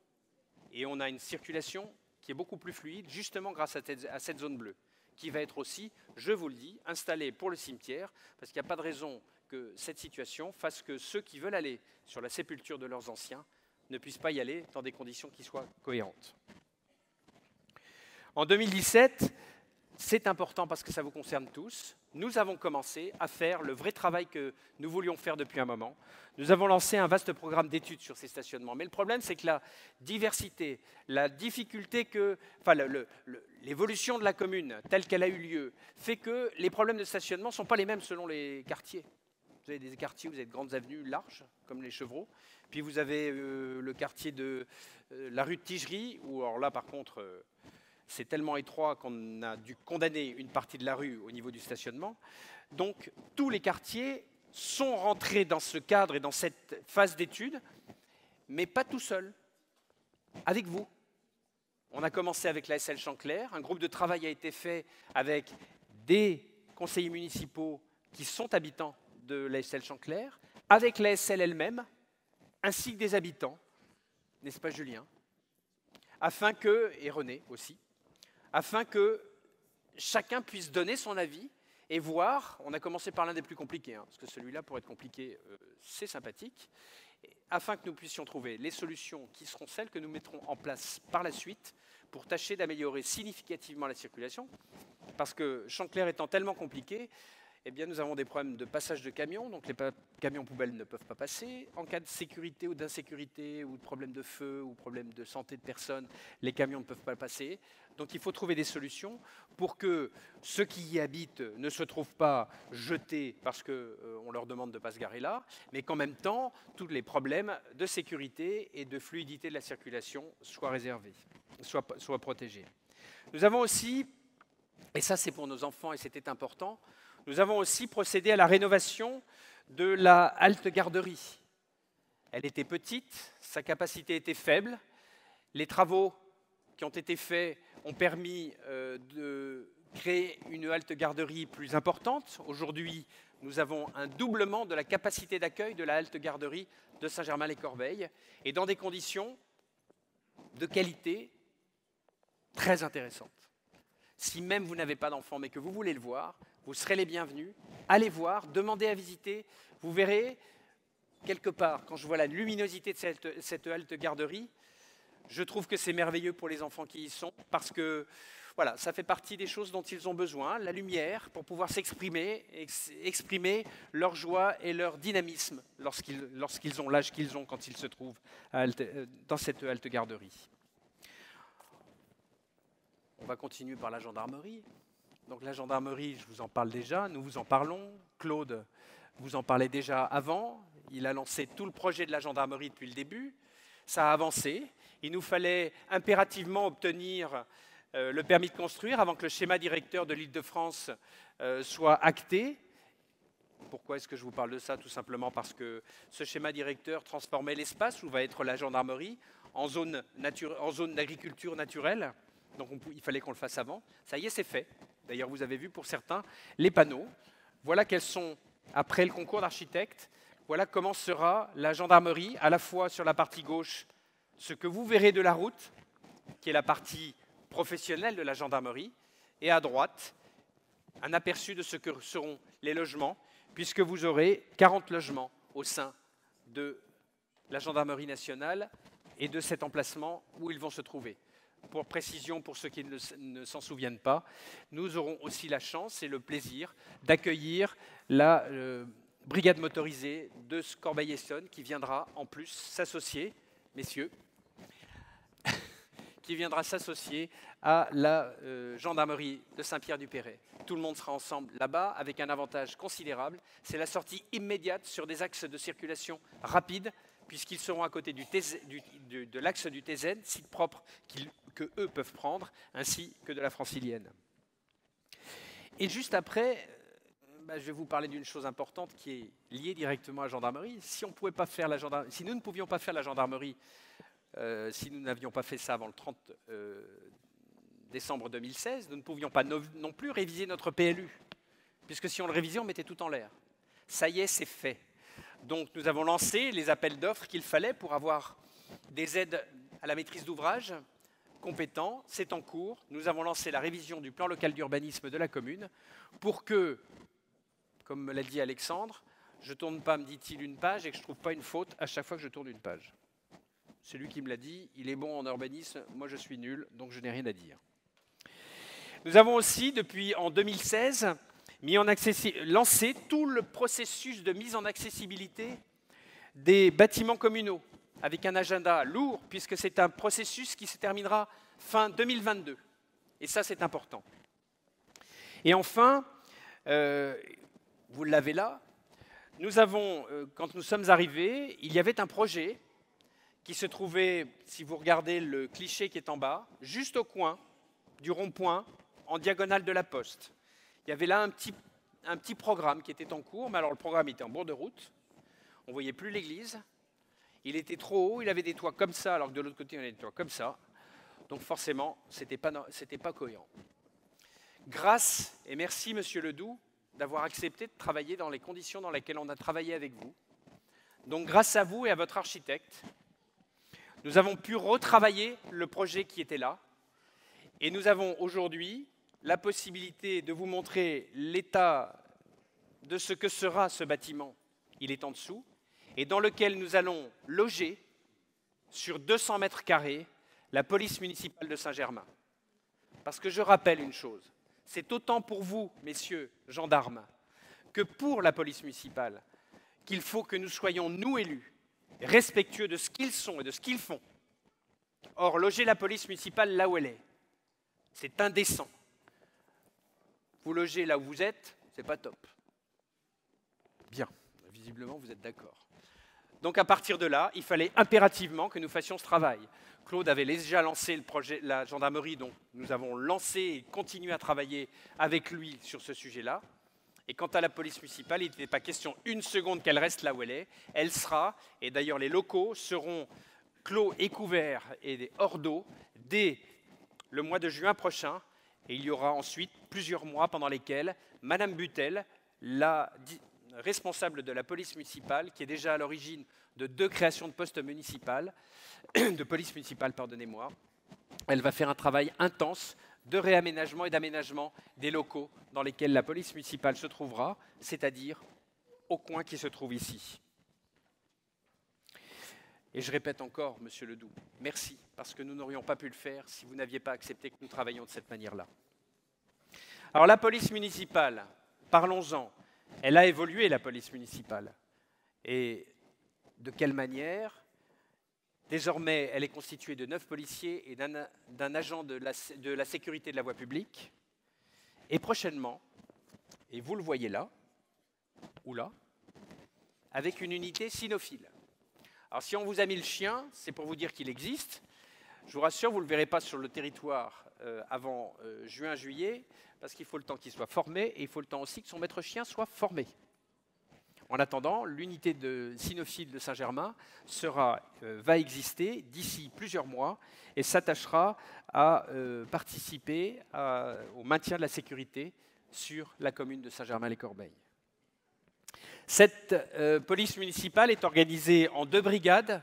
A: et on a une circulation qui est beaucoup plus fluide, justement grâce à cette zone bleue, qui va être aussi, je vous le dis, installée pour le cimetière, parce qu'il n'y a pas de raison que cette situation fasse que ceux qui veulent aller sur la sépulture de leurs anciens ne puissent pas y aller dans des conditions qui soient cohérentes. En 2017, c'est important parce que ça vous concerne tous, nous avons commencé à faire le vrai travail que nous voulions faire depuis un moment. Nous avons lancé un vaste programme d'études sur ces stationnements. Mais le problème, c'est que la diversité, la difficulté l'évolution de la commune telle qu'elle a eu lieu, fait que les problèmes de stationnement ne sont pas les mêmes selon les quartiers. Vous avez des quartiers où vous avez de grandes avenues larges, comme les Chevreaux. Puis vous avez le quartier de la rue de Tigerie, où alors là, par contre, C'est tellement étroit qu'on a dû condamner une partie de la rue au niveau du stationnement. Donc tous les quartiers sont rentrés dans ce cadre et dans cette phase d'étude, mais pas tout seuls, avec vous. On a commencé avec la SL Chanclair, un groupe de travail a été fait avec des conseillers municipaux qui sont habitants de la SL Chanclair, avec la SL elle-même, ainsi que des habitants, n'est-ce pas Julien? Afin que, et René aussi, afin que chacun puisse donner son avis et voir, on a commencé par l'un des plus compliqués, parce que celui-là, pour être compliqué, c'est sympathique, afin que nous puissions trouver les solutions qui seront celles que nous mettrons en place par la suite pour tâcher d'améliorer significativement la circulation, parce que Chanclair étant tellement compliqué, eh bien, nous avons des problèmes de passage de camions, donc les camions poubelles ne peuvent pas passer. En cas de sécurité ou d'insécurité ou de problème de feu ou problème de santé de personnes, les camions ne peuvent pas passer. Donc il faut trouver des solutions pour que ceux qui y habitent ne se trouvent pas jetés parce qu'on leur demande de ne pas se garer là, mais qu'en même temps, tous les problèmes de sécurité et de fluidité de la circulation soient réservés, soient protégés. Nous avons aussi, et ça c'est pour nos enfants et c'était important, nous avons aussi procédé à la rénovation de la halte garderie. Elle était petite, sa capacité était faible. Les travaux qui ont été faits ont permis de créer une halte garderie plus importante. Aujourd'hui, nous avons un doublement de la capacité d'accueil de la halte garderie de Saint-Germain-les-Corbeilles et dans des conditions de qualité très intéressantes. Si même vous n'avez pas d'enfant mais que vous voulez le voir, vous serez les bienvenus. Allez voir, demandez à visiter. Vous verrez, quelque part, quand je vois la luminosité de cette halte garderie, je trouve que c'est merveilleux pour les enfants qui y sont, parce que voilà, ça fait partie des choses dont ils ont besoin, la lumière, pour pouvoir s'exprimer, exprimer leur joie et leur dynamisme lorsqu'ils ont l'âge qu'ils ont quand ils se trouvent dans cette halte garderie. On va continuer par la gendarmerie. Donc la gendarmerie, je vous en parle déjà, nous vous en parlons. Claude vous en parlait déjà avant. Il a lancé tout le projet de la gendarmerie depuis le début. Ça a avancé. Il nous fallait impérativement obtenir le permis de construire avant que le schéma directeur de l'Île-de-France soit acté. Pourquoi est-ce que je vous parle de ça? Tout simplement parce que ce schéma directeur transformait l'espace où va être la gendarmerie en zone d'agriculture naturelle. Donc il fallait qu'on le fasse avant. Ça y est, c'est fait. D'ailleurs, vous avez vu pour certains les panneaux. Voilà quels sont, après le concours d'architecte, voilà comment sera la gendarmerie, à la fois sur la partie gauche, ce que vous verrez de la route, qui est la partie professionnelle de la gendarmerie, et à droite, un aperçu de ce que seront les logements, puisque vous aurez 40 logements au sein de la gendarmerie nationale et de cet emplacement où ils vont se trouver. Pour précision, pour ceux qui ne s'en souviennent pas, nous aurons aussi la chance et le plaisir d'accueillir la brigade motorisée de Corbeil-Essonnes qui viendra en plus s'associer, messieurs, qui viendra s'associer à la gendarmerie de Saint-Pierre-du-Perret. Tout le monde sera ensemble là-bas avec un avantage considérable. C'est la sortie immédiate sur des axes de circulation rapides, puisqu'ils seront à côté de l'axe du TZ, site propre qu'eux peuvent prendre, ainsi que de la Francilienne. Et juste après, je vais vous parler d'une chose importante qui est liée directement à la gendarmerie. Si nous ne pouvions pas faire la gendarmerie, si nous n'avions pas fait ça avant le 30 décembre 2016, nous ne pouvions pas non plus réviser notre PLU, puisque si on le révisait, on mettait tout en l'air. Ça y est, c'est fait. Donc nous avons lancé les appels d'offres qu'il fallait pour avoir des aides à la maîtrise d'ouvrage compétents. C'est en cours. Nous avons lancé la révision du plan local d'urbanisme de la commune pour que, comme me l'a dit Alexandre, je ne tourne pas, me dit-il, une page et que je ne trouve pas une faute à chaque fois que je tourne une page. C'est lui qui me l'a dit, il est bon en urbanisme, moi je suis nul, donc je n'ai rien à dire. Nous avons aussi, depuis en 2016, lancé tout le processus de mise en accessibilité des bâtiments communaux, avec un agenda lourd, puisque c'est un processus qui se terminera fin 2022. Et ça, c'est important. Et enfin, vous l'avez là, nous avons, quand nous sommes arrivés, il y avait un projet qui se trouvait, si vous regardez le cliché qui est en bas, juste au coin du rond-point en diagonale de la Poste. Il y avait là un petit programme qui était en cours, mais alors le programme était en bord de route. On ne voyait plus l'église. Il était trop haut, il avait des toits comme ça, alors que de l'autre côté, on avait des toits comme ça. Donc forcément, ce n'était pas cohérent. Grâce et merci, Monsieur Ledoux, d'avoir accepté de travailler dans les conditions dans lesquelles on a travaillé avec vous. Donc grâce à vous et à votre architecte, nous avons pu retravailler le projet qui était là. Et nous avons aujourd'hui la possibilité de vous montrer l'état de ce que sera ce bâtiment. Il est en dessous, et dans lequel nous allons loger, sur 200 mètres carrés, la police municipale de Saint-Germain. Parce que je rappelle une chose, c'est autant pour vous, messieurs gendarmes, que pour la police municipale, qu'il faut que nous soyons, nous élus, respectueux de ce qu'ils sont et de ce qu'ils font. Or, loger la police municipale là où elle est, c'est indécent. Vous logez là où vous êtes, c'est pas top. Bien, visiblement vous êtes d'accord. Donc à partir de là, il fallait impérativement que nous fassions ce travail. Claude avait déjà lancé le projet, la gendarmerie, donc nous avons lancé et continué à travailler avec lui sur ce sujet-là. Et quant à la police municipale, il n'était pas question une seconde qu'elle reste là où elle est. Elle sera, et d'ailleurs les locaux seront clos et couverts et hors d'eau dès le mois de juin prochain. Et il y aura ensuite plusieurs mois pendant lesquels Madame Butel, la responsable de la police municipale, qui est déjà à l'origine de 2 créations de postes municipales, de police municipale, pardonnez-moi, elle va faire un travail intense de réaménagement et d'aménagement des locaux dans lesquels la police municipale se trouvera, c'est-à-dire au coin qui se trouve ici. Et je répète encore, Monsieur Ledoux, merci, parce que nous n'aurions pas pu le faire si vous n'aviez pas accepté que nous travaillions de cette manière-là. Alors la police municipale, parlons-en. Elle a évolué, la police municipale. Et de quelle manière? Désormais, elle est constituée de 9 policiers et d'un agent de la sécurité de la voie publique. Et prochainement, et vous le voyez là, ou là, avec une unité cynophile. Alors si on vous a mis le chien, c'est pour vous dire qu'il existe. Je vous rassure, vous ne le verrez pas sur le territoire avant juin-juillet, parce qu'il faut le temps qu'il soit formé, et il faut le temps aussi que son maître chien soit formé. En attendant, l'unité de cynophile de Saint-Germain va exister d'ici plusieurs mois et s'attachera à participer au maintien de la sécurité sur la commune de Saint-Germain-les-Corbeilles. Cette police municipale est organisée en 2 brigades.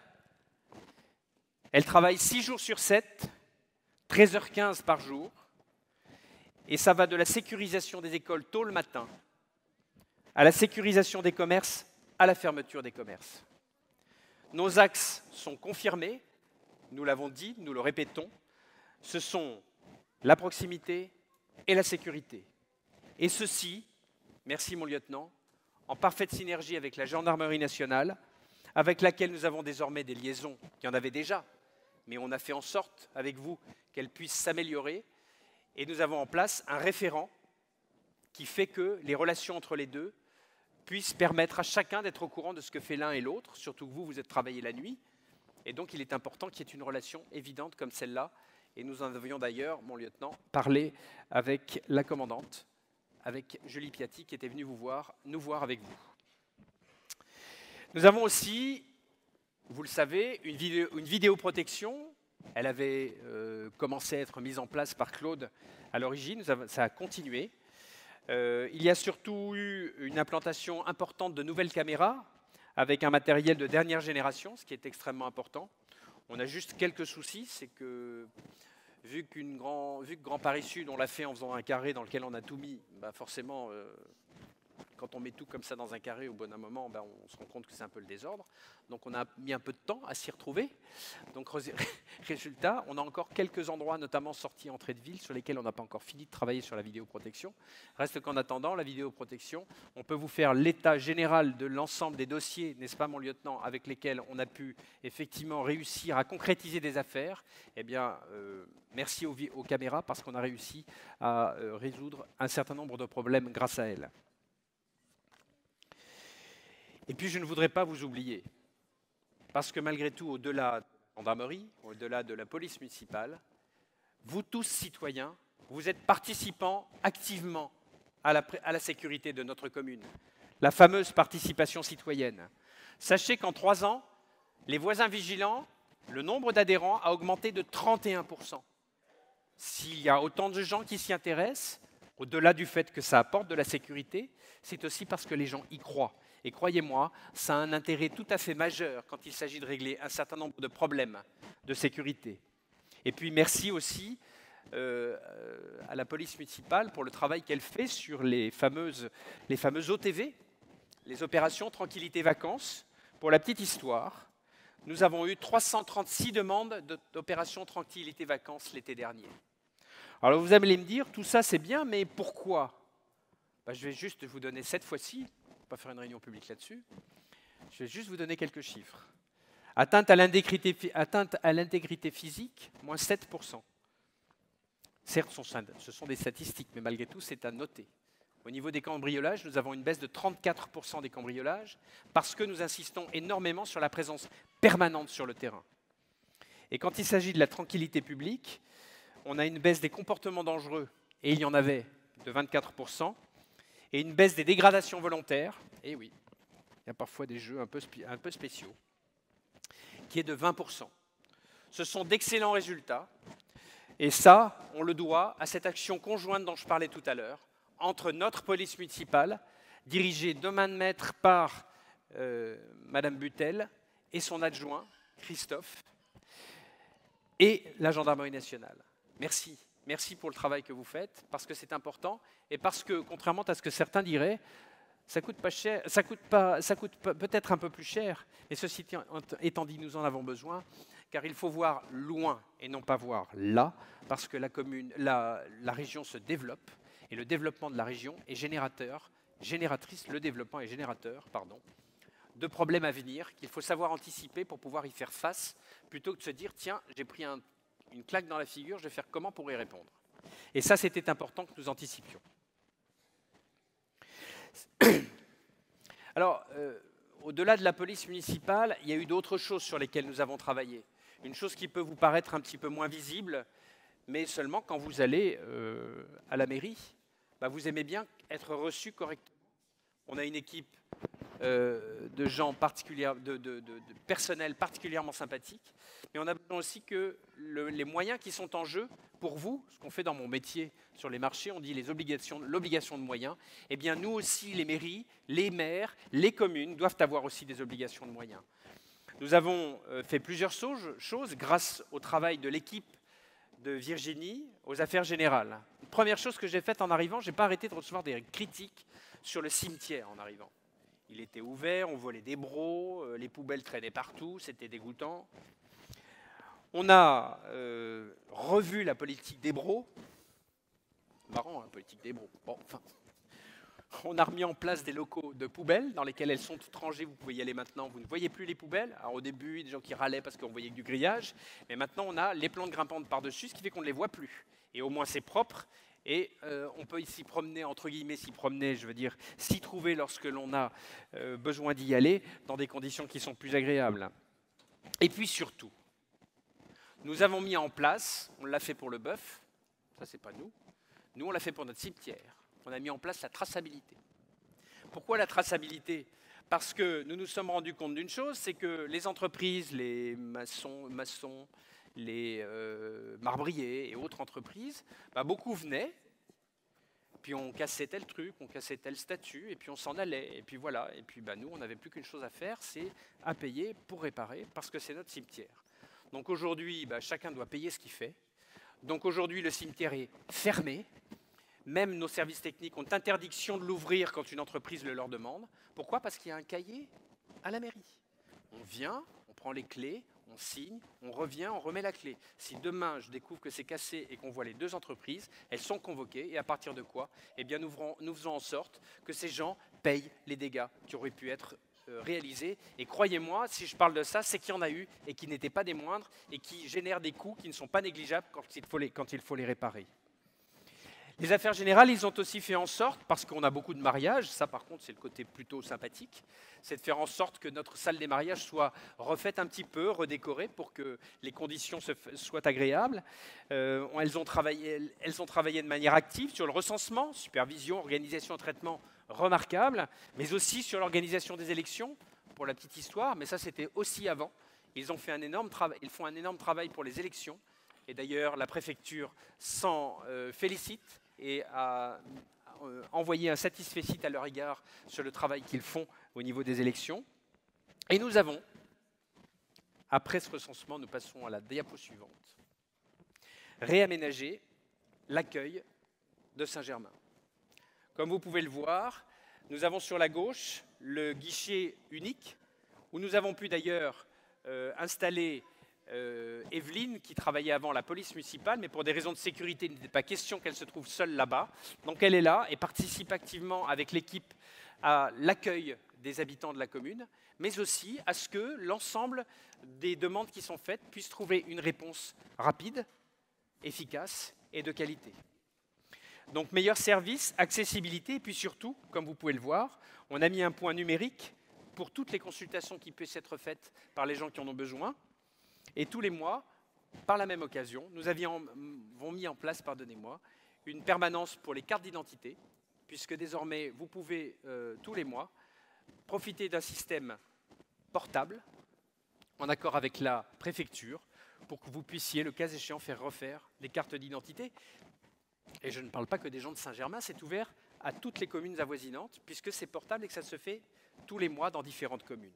A: Elle travaille 6 jours sur 7, 13h15 par jour. Et ça va de la sécurisation des écoles tôt le matin à la sécurisation des commerces, à la fermeture des commerces. Nos axes sont confirmés, nous l'avons dit, nous le répétons, ce sont la proximité et la sécurité. Et ceci, merci mon lieutenant, en parfaite synergie avec la gendarmerie nationale, avec laquelle nous avons désormais des liaisons, il y en avait déjà, mais on a fait en sorte avec vous qu'elles puissent s'améliorer, et nous avons en place un référent qui fait que les relations entre les deux puissent permettre à chacun d'être au courant de ce que fait l'un et l'autre, surtout que vous êtes travaillé la nuit, et donc il est important qu'il y ait une relation évidente comme celle-là, et nous en avions d'ailleurs, mon lieutenant, parlé avec la commandante, avec Julie Piatti, qui était venue nous voir avec vous. Nous avons aussi, vous le savez, une vidéoprotection. Elle avait commencé à être mise en place par Claude à l'origine, ça a continué. Il y a surtout eu une implantation importante de nouvelles caméras avec un matériel de dernière génération, ce qui est extrêmement important. On a juste quelques soucis, c'est que vu que Grand Paris Sud, on l'a fait en faisant un carré dans lequel on a tout mis, bah forcément, quand on met tout comme ça dans un carré, au bon moment, bah on se rend compte que c'est un peu le désordre. Donc on a mis un peu de temps à s'y retrouver. Donc résultat, on a encore quelques endroits, notamment sorties entrée de ville, sur lesquels on n'a pas encore fini de travailler sur la vidéoprotection. Reste qu'en attendant, la vidéoprotection, on peut vous faire l'état général de l'ensemble des dossiers, n'est-ce pas mon lieutenant, avec lesquels on a pu effectivement réussir à concrétiser des affaires. Eh bien, merci aux caméras, parce qu'on a réussi à résoudre un certain nombre de problèmes grâce à elles. Et puis, je ne voudrais pas vous oublier, parce que malgré tout, au-delà de la gendarmerie, au-delà de la police municipale, vous tous, citoyens, vous êtes participant activement à la sécurité de notre commune. La fameuse participation citoyenne. Sachez qu'en 3 ans, les voisins vigilants, le nombre d'adhérents a augmenté de 31%. S'il y a autant de gens qui s'y intéressent, au-delà du fait que ça apporte de la sécurité, c'est aussi parce que les gens y croient. Et croyez-moi, ça a un intérêt tout à fait majeur quand il s'agit de régler un certain nombre de problèmes de sécurité. Et puis merci aussi à la police municipale pour le travail qu'elle fait sur les fameuses OTV, les opérations Tranquillité Vacances. Pour la petite histoire, nous avons eu 336 demandes d'opérations Tranquillité Vacances l'été dernier. Alors vous allez me dire, tout ça c'est bien, mais pourquoi? Je vais juste vous donner cette fois-ci, on ne va pas faire une réunion publique là-dessus, je vais juste vous donner quelques chiffres. Atteinte à l'intégrité physique, moins 7%. Certes, ce sont des statistiques, mais malgré tout, c'est à noter. Au niveau des cambriolages, nous avons une baisse de 34% des cambriolages parce que nous insistons énormément sur la présence permanente sur le terrain. Et quand il s'agit de la tranquillité publique, on a une baisse des comportements dangereux, et il y en avait, de 24%, et une baisse des dégradations volontaires, et oui, il y a parfois des jeux un peu spéciaux, qui est de 20%. Ce sont d'excellents résultats, et ça, on le doit à cette action conjointe dont je parlais tout à l'heure, entre notre police municipale, dirigée de main de maître par Madame Butel et son adjoint, Christophe, et la gendarmerie nationale. Merci. Merci pour le travail que vous faites, parce que c'est important, et parce que, contrairement à ce que certains diraient, ça coûte pas cher, ça coûte peut-être un peu plus cher, mais ceci étant dit, nous en avons besoin, car il faut voir loin et non pas voir là, parce que la région se développe, et le développement de la région est le développement est générateur, de problèmes à venir qu'il faut savoir anticiper pour pouvoir y faire face, plutôt que de se dire, tiens, j'ai pris une claque dans la figure, je vais faire comment pour y répondre. Et ça, c'était important que nous anticipions. Alors, au-delà de la police municipale, il y a eu d'autres choses sur lesquelles nous avons travaillé. Une chose qui peut vous paraître un petit peu moins visible, mais seulement quand vous allez à la mairie, vous aimez bien être reçu correctement. On a une équipe de gens de personnel particulièrement sympathique, mais on a besoin aussi que les moyens qui sont en jeu pour vous, ce qu'on fait dans mon métier sur les marchés, on dit l'obligation de moyens, eh bien nous aussi, les mairies, les maires, les communes doivent avoir aussi des obligations de moyens. Nous avons fait plusieurs choses grâce au travail de l'équipe de Virginie aux affaires générales. Première chose que j'ai faite en arrivant, je n'ai pas arrêté de recevoir des critiques sur le cimetière en arrivant. Il était ouvert, on volait des brocs, les poubelles traînaient partout, c'était dégoûtant. On a revu la politique des brocs. Marrant, la politique des brocs. Bon, enfin, on a remis en place des locaux de poubelles dans lesquels elles sont toutes rangées. Vous pouvez y aller maintenant, vous ne voyez plus les poubelles. Alors au début, il y a des gens qui râlaient parce qu'on voyait que du grillage. Mais maintenant, on a les plantes grimpantes par-dessus, ce qui fait qu'on ne les voit plus. Et au moins, c'est propre. Et on peut s'y promener, entre guillemets, s'y trouver lorsque l'on a besoin d'y aller, dans des conditions qui sont plus agréables. Et puis surtout, nous avons mis en place, on l'a fait pour le bœuf, ça c'est pas nous, nous on l'a fait pour notre cimetière, on a mis en place la traçabilité. Pourquoi la traçabilité? Parce que nous nous sommes rendus compte d'une chose, c'est que les entreprises, les maçons, les marbriers et autres entreprises, beaucoup venaient, puis on cassait tel truc, on cassait telle statue, et puis on s'en allait, et puis voilà. Et puis nous, on n'avait plus qu'une chose à faire, c'est à payer pour réparer, parce que c'est notre cimetière. Donc aujourd'hui, chacun doit payer ce qu'il fait. Donc aujourd'hui, le cimetière est fermé. Même nos services techniques ont interdiction de l'ouvrir quand une entreprise le leur demande. Pourquoi? Parce qu'il y a un cahier à la mairie. On vient, on prend les clés, on signe, on revient, on remet la clé. Si demain, je découvre que c'est cassé et qu'on voit les deux entreprises, elles sont convoquées. Et à partir de quoi? Eh bien, nous faisons en sorte que ces gens payent les dégâts qui auraient pu être réalisés. Et croyez-moi, si je parle de ça, c'est qu'il y en a eu et qui n'étaient pas des moindres et qui génèrent des coûts qui ne sont pas négligeables quand il faut les réparer. Les affaires générales, ils ont aussi fait en sorte, parce qu'on a beaucoup de mariages, ça par contre c'est le côté plutôt sympathique, c'est de faire en sorte que notre salle des mariages soit refaite un petit peu, redécorée pour que les conditions soient agréables. Elles ont travaillé de manière active sur le recensement, supervision, organisation, traitement remarquable, mais aussi sur l'organisation des élections, pour la petite histoire, mais ça c'était aussi avant. Ils font un énorme travail pour les élections, et d'ailleurs la préfecture s'en félicite et a envoyé un satisfecit à leur égard sur le travail qu'ils font au niveau des élections. Et nous avons, après ce recensement, nous passons à la diapo suivante, réaménagé l'accueil de Saint-Germain. Comme vous pouvez le voir, nous avons sur la gauche le guichet unique, où nous avons pu d'ailleurs installer Evelyne, qui travaillait avant la police municipale, mais pour des raisons de sécurité, il n'était pas question qu'elle se trouve seule là-bas. Donc elle est là et participe activement avec l'équipe à l'accueil des habitants de la commune, mais aussi à ce que l'ensemble des demandes qui sont faites puissent trouver une réponse rapide, efficace et de qualité. Donc meilleur service, accessibilité, et puis surtout, comme vous pouvez le voir, on a mis un point numérique pour toutes les consultations qui puissent être faites par les gens qui en ont besoin. Et tous les mois, par la même occasion, nous avons mis en place, pardonnez-moi, une permanence pour les cartes d'identité, puisque désormais, vous pouvez, tous les mois, profiter d'un système portable, en accord avec la préfecture, pour que vous puissiez, le cas échéant, faire refaire les cartes d'identité. Et je ne parle pas que des gens de Saint-Germain, c'est ouvert à toutes les communes avoisinantes, puisque c'est portable et que ça se fait tous les mois dans différentes communes.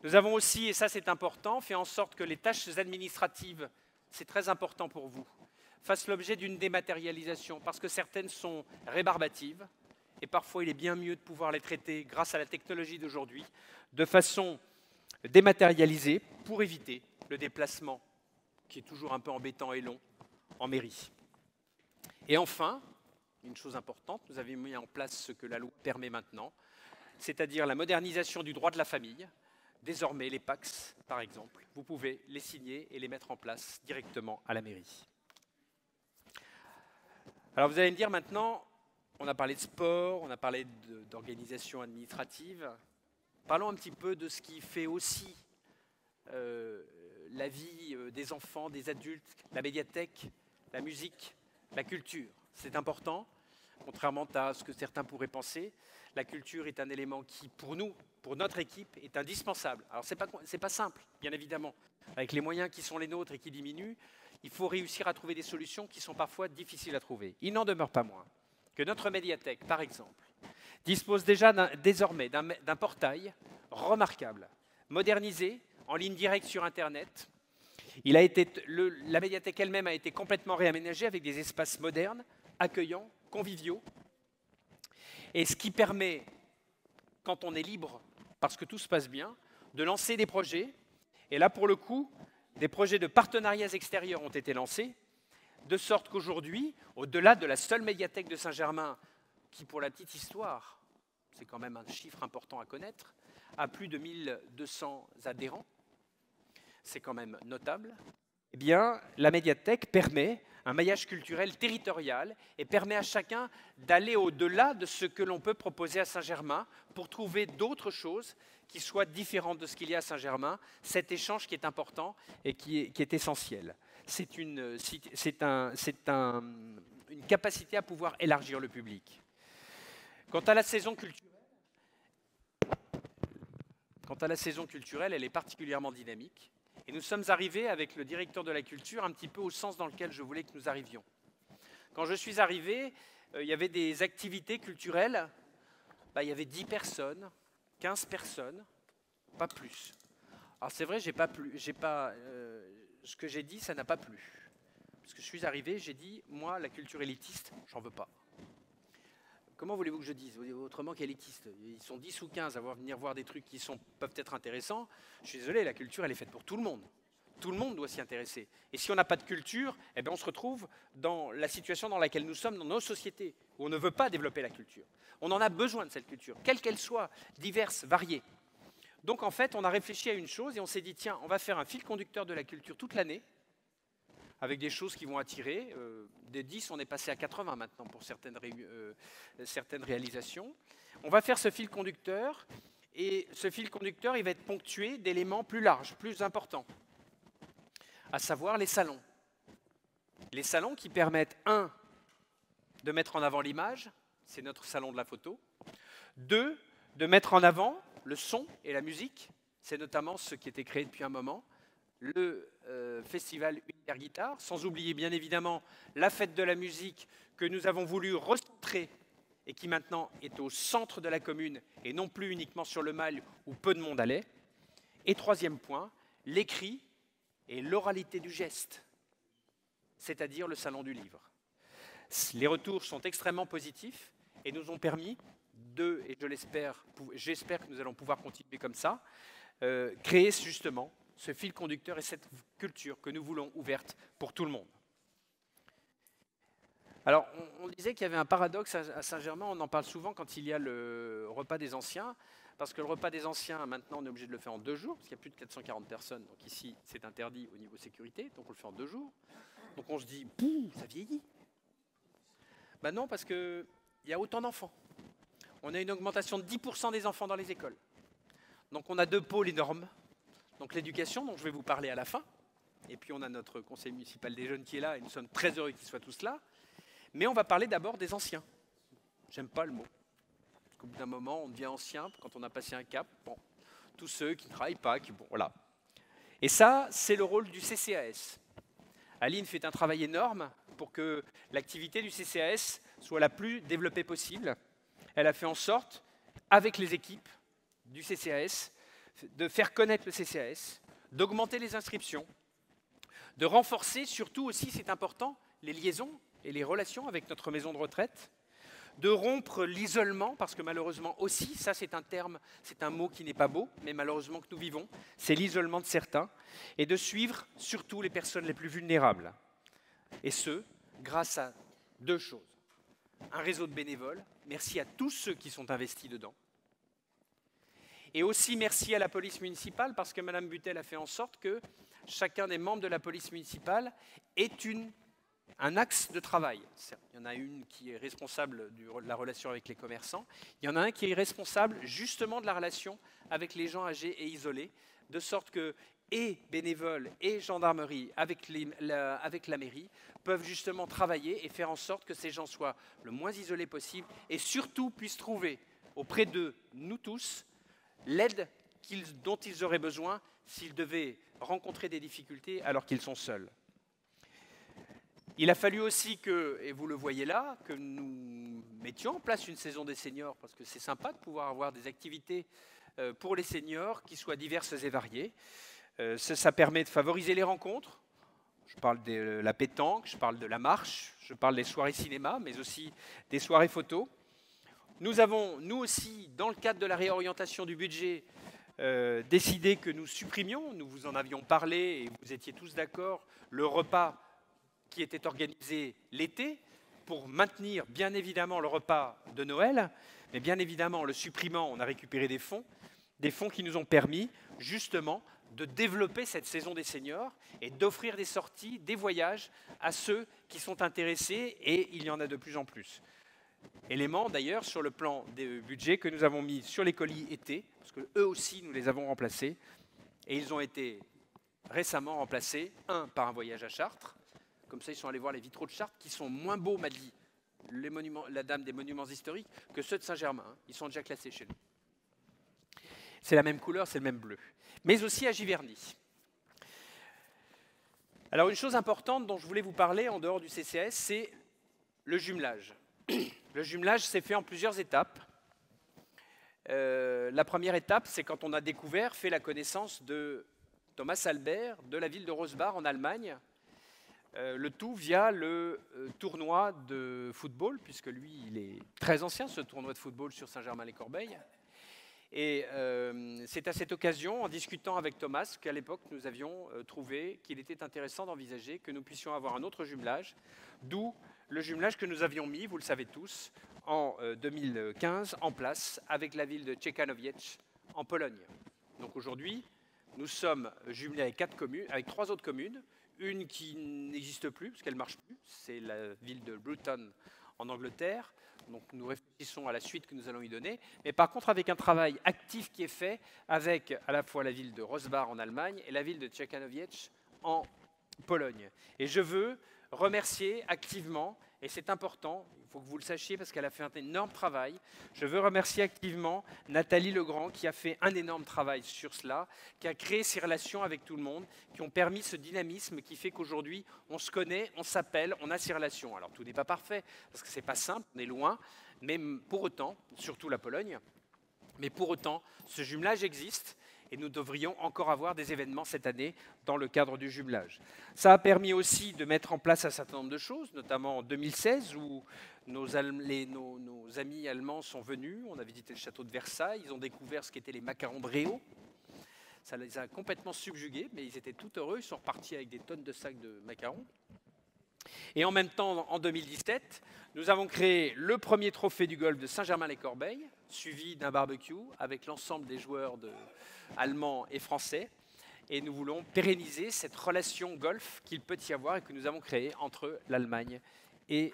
A: Nous avons aussi, et ça c'est important, fait en sorte que les tâches administratives, c'est très important pour vous, fassent l'objet d'une dématérialisation, parce que certaines sont rébarbatives, et parfois il est bien mieux de pouvoir les traiter, grâce à la technologie d'aujourd'hui, de façon dématérialisée, pour éviter le déplacement, qui est toujours un peu embêtant et long, en mairie. Et enfin, une chose importante, nous avons mis en place ce que la loi permet maintenant, c'est-à-dire la modernisation du droit de la famille. Désormais, les PACS, par exemple, vous pouvez les signer et les mettre en place directement à la mairie. Alors vous allez me dire maintenant, on a parlé de sport, on a parlé d'organisation administrative. Parlons un petit peu de ce qui fait aussi la vie des enfants, des adultes, la médiathèque, la musique, la culture. C'est important, contrairement à ce que certains pourraient penser. La culture est un élément qui, pour nous, pour notre équipe, est indispensable. Alors, ce n'est pas simple, bien évidemment. Avec les moyens qui sont les nôtres et qui diminuent, il faut réussir à trouver des solutions qui sont parfois difficiles à trouver. Il n'en demeure pas moins que notre médiathèque, par exemple, dispose déjà désormais d'un portail remarquable, modernisé, en ligne directe sur Internet. La médiathèque elle-même a été complètement réaménagée avec des espaces modernes, accueillants, conviviaux, et ce qui permet, quand on est libre, parce que tout se passe bien, de lancer des projets. Et là, pour le coup, des projets de partenariats extérieurs ont été lancés, de sorte qu'aujourd'hui, au-delà de la seule médiathèque de Saint-Germain, qui, pour la petite histoire, c'est quand même un chiffre important à connaître, a plus de 1200 adhérents, c'est quand même notable, eh bien, la médiathèque permet un maillage culturel territorial et permet à chacun d'aller au-delà de ce que l'on peut proposer à Saint-Germain pour trouver d'autres choses qui soient différentes de ce qu'il y a à Saint-Germain, cet échange qui est important et qui est essentiel. C'est une capacité à pouvoir élargir le public. Quant à la saison culturelle, elle est particulièrement dynamique. Et nous sommes arrivés avec le directeur de la culture un petit peu au sens dans lequel je voulais que nous arrivions. Quand je suis arrivé, il y avait des activités culturelles, il y avait 10 personnes, 15 personnes, pas plus. Alors c'est vrai, ce que j'ai dit, ça n'a pas plu. Parce que je suis arrivé, j'ai dit, moi, la culture élitiste, j'en veux pas. Comment voulez-vous que je dise autrement qu'élitiste? Ils sont 10 ou 15 à venir voir des trucs qui peuvent être intéressants. Je suis désolé, la culture, elle est faite pour tout le monde. Tout le monde doit s'y intéresser. Et si on n'a pas de culture, eh bien on se retrouve dans la situation dans laquelle nous sommes dans nos sociétés, où on ne veut pas développer la culture. On en a besoin de cette culture, quelle qu'elle soit, diverse, variée. Donc en fait, on a réfléchi à une chose et on s'est dit, tiens, on va faire un fil conducteur de la culture toute l'année, avec des choses qui vont attirer. Des 10, on est passé à 80 maintenant pour certaines réalisations. On va faire ce fil conducteur, et ce fil conducteur, il va être ponctué d'éléments plus larges, plus importants, à savoir les salons. Les salons qui permettent, un, de mettre en avant l'image, c'est notre salon de la photo. Deux, de mettre en avant le son et la musique, c'est notamment ce qui était créé depuis un moment, le festival Univers Guitare, sans oublier bien évidemment la fête de la musique que nous avons voulu recentrer et qui maintenant est au centre de la commune et non plus uniquement sur le Mail où peu de monde allait. Et troisième point, l'écrit et l'oralité du geste, c'est-à-dire le salon du livre. Les retours sont extrêmement positifs et nous ont permis de, et j'espère que nous allons pouvoir continuer comme ça, créer justement ce fil conducteur et cette culture que nous voulons ouverte pour tout le monde. Alors, on disait qu'il y avait un paradoxe à Saint-Germain, on en parle souvent quand il y a le repas des anciens, parce que le repas des anciens, maintenant, on est obligé de le faire en 2 jours, parce qu'il y a plus de 440 personnes, donc ici, c'est interdit au niveau sécurité, donc on le fait en 2 jours. Donc on se dit, bouh, ça vieillit. Ben non, parce qu'il y a autant d'enfants. On a une augmentation de 10% des enfants dans les écoles. Donc on a 2 pôles énormes. Donc l'éducation, dont je vais vous parler à la fin. Et puis on a notre conseil municipal des jeunes qui est là, et nous sommes très heureux qu'ils soient tous là. Mais on va parler d'abord des anciens. J'aime pas le mot. Au bout d'un moment, on devient ancien quand on a passé un cap. Bon, tous ceux qui ne travaillent pas, bon, voilà. Et ça, c'est le rôle du CCAS. Aline fait un travail énorme pour que l'activité du CCAS soit la plus développée possible. Elle a fait en sorte, avec les équipes du CCAS, de faire connaître le CCAS, d'augmenter les inscriptions, de renforcer surtout aussi, c'est important, les liaisons et les relations avec notre maison de retraite, de rompre l'isolement, parce que malheureusement aussi, ça c'est un terme, c'est un mot qui n'est pas beau, mais malheureusement que nous vivons, c'est l'isolement de certains, et de suivre surtout les personnes les plus vulnérables. Et ce, grâce à 2 choses. Un réseau de bénévoles, merci à tous ceux qui sont investis dedans, et aussi merci à la police municipale, parce que Madame Butel a fait en sorte que chacun des membres de la police municipale ait un axe de travail. Il y en a une qui est responsable de la relation avec les commerçants. Il y en a un qui est responsable justement de la relation avec les gens âgés et isolés, de sorte que et bénévoles et gendarmerie avec la mairie peuvent justement travailler et faire en sorte que ces gens soient le moins isolés possible et surtout puissent trouver auprès de nous tous l'aide dont ils auraient besoin s'ils devaient rencontrer des difficultés alors qu'ils sont seuls. Il a fallu aussi que, et vous le voyez là, que nous mettions en place une saison des seniors, parce que c'est sympa de pouvoir avoir des activités pour les seniors qui soient diverses et variées. Ça permet de favoriser les rencontres. Je parle de la pétanque, je parle de la marche, je parle des soirées cinéma, mais aussi des soirées photos. Nous avons, nous aussi, dans le cadre de la réorientation du budget, décidé que nous supprimions, nous vous en avions parlé et vous étiez tous d'accord, le repas qui était organisé l'été pour maintenir bien évidemment le repas de Noël, mais bien évidemment en le supprimant, on a récupéré des fonds qui nous ont permis justement de développer cette saison des seniors et d'offrir des sorties, des voyages à ceux qui sont intéressés, et il y en a de plus en plus. Élément d'ailleurs sur le plan des budgets que nous avons mis sur les colis été, parce que eux aussi nous les avons remplacés, et ils ont été récemment remplacés, un par un voyage à Chartres. Comme ça, ils sont allés voir les vitraux de Chartres, qui sont moins beaux, m'a dit la dame des monuments historiques, que ceux de Saint-Germain. Ils sont déjà classés chez nous. C'est la même couleur, c'est le même bleu. Mais aussi à Giverny. Alors, une chose importante dont je voulais vous parler en dehors du CCAS, c'est le jumelage. Le jumelage s'est fait en plusieurs étapes. La première étape, c'est quand on a fait la connaissance de Thomas Albert de la ville de Rosbach en Allemagne, le tout via le tournoi de football, puisque lui, il est très ancien, ce tournoi de football sur Saint-Germain-les-Corbeilles. Et c'est à cette occasion, en discutant avec Thomas, qu'à l'époque, nous avions trouvé qu'il était intéressant d'envisager que nous puissions avoir un autre jumelage, d'où le jumelage que nous avions mis, vous le savez tous, en 2015, en place, avec la ville de Ciechanowiec, en Pologne. Donc aujourd'hui, nous sommes jumelés avec 3 autres communes, une qui n'existe plus, parce qu'elle ne marche plus, c'est la ville de Luton en Angleterre. Donc nous réfléchissons à la suite que nous allons y donner. Mais par contre, avec un travail actif qui est fait avec à la fois la ville de Rosbach en Allemagne et la ville de Ciechanowiec en Pologne. Et je veux remercier activement, et c'est important, il faut que vous le sachiez parce qu'elle a fait un énorme travail, je veux remercier activement Nathalie Legrand qui a fait un énorme travail sur cela, qui a créé ces relations avec tout le monde, qui ont permis ce dynamisme qui fait qu'aujourd'hui on se connaît, on s'appelle, on a ces relations. Alors tout n'est pas parfait, parce que c'est pas simple, on est loin, mais pour autant, surtout la Pologne, mais pour autant, ce jumelage existe. Et nous devrions encore avoir des événements cette année dans le cadre du jumelage. Ça a permis aussi de mettre en place un certain nombre de choses, notamment en 2016, où nos amis allemands sont venus. On a visité le château de Versailles, ils ont découvert ce qu'étaient les macarons de Réau. Ça les a complètement subjugués, mais ils étaient tout heureux. Ils sont repartis avec des tonnes de sacs de macarons. Et en même temps, en 2017, nous avons créé le premier trophée du golf de Saint-Germain-les-Corbeilles, suivi d'un barbecue avec l'ensemble des joueurs allemands et français. Et nous voulons pérenniser cette relation golf qu'il peut y avoir et que nous avons créée entre l'Allemagne et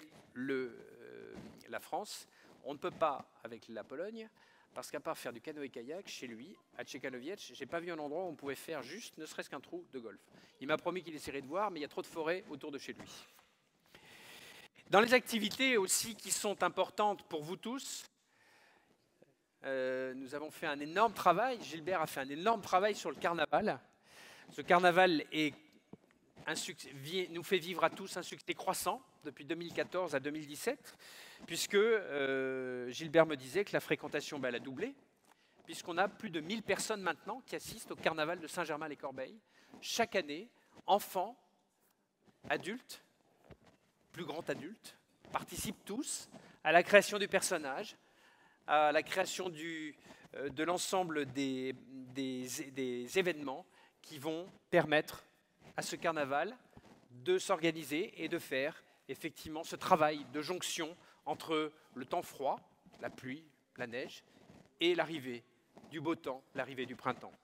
A: la France. On ne peut pas avec la Pologne, parce qu'à part faire du canoë-kayak, chez lui, à Ciechanowiec, je n'ai pas vu un endroit où on pouvait faire juste, ne serait-ce qu'un trou de golf. Il m'a promis qu'il essaierait de voir, mais il y a trop de forêts autour de chez lui. Dans les activités aussi qui sont importantes pour vous tous, nous avons fait un énorme travail, Gilbert a fait un énorme travail sur le carnaval. Ce carnaval nous fait vivre à tous un succès croissant depuis 2014 à 2017, puisque Gilbert me disait que la fréquentation elle a doublé, puisqu'on a plus de 1000 personnes maintenant qui assistent au carnaval de Saint-Germain-les-Corbeilles. Chaque année, enfants, adultes, plus grands adultes, participent tous à la création du personnage, à la création de l'ensemble des événements qui vont permettre à ce carnaval de s'organiser et de faire effectivement ce travail de jonction entre le temps froid, la pluie, la neige, et l'arrivée du beau temps, l'arrivée du printemps.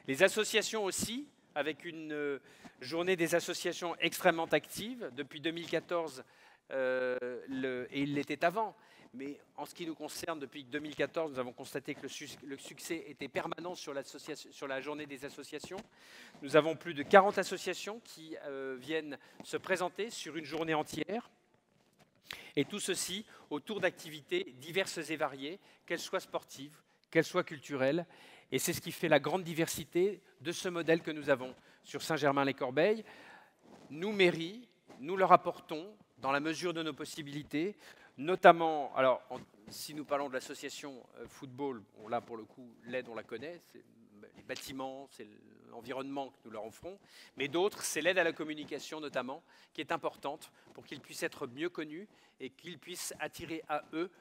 A: Les associations aussi, avec une journée des associations extrêmement active. Depuis 2014, et il l'était avant, mais en ce qui nous concerne, depuis 2014, nous avons constaté que le succès était permanent sur la journée des associations. Nous avons plus de 40 associations qui viennent se présenter sur une journée entière. Et tout ceci autour d'activités diverses et variées, qu'elles soient sportives, qu'elles soient culturelles. Et c'est ce qui fait la grande diversité de ce modèle que nous avons sur Saint-Germain-les-Corbeilles. Nous, mairie, nous leur apportons, dans la mesure de nos possibilités, notamment, alors si nous parlons de l'association football, là pour le coup, l'aide on la connaît, c'est les bâtiments, c'est l'environnement que nous leur offrons, mais d'autres, c'est l'aide à la communication notamment, qui est importante pour qu'ils puissent être mieux connus et qu'ils puissent attirer à eux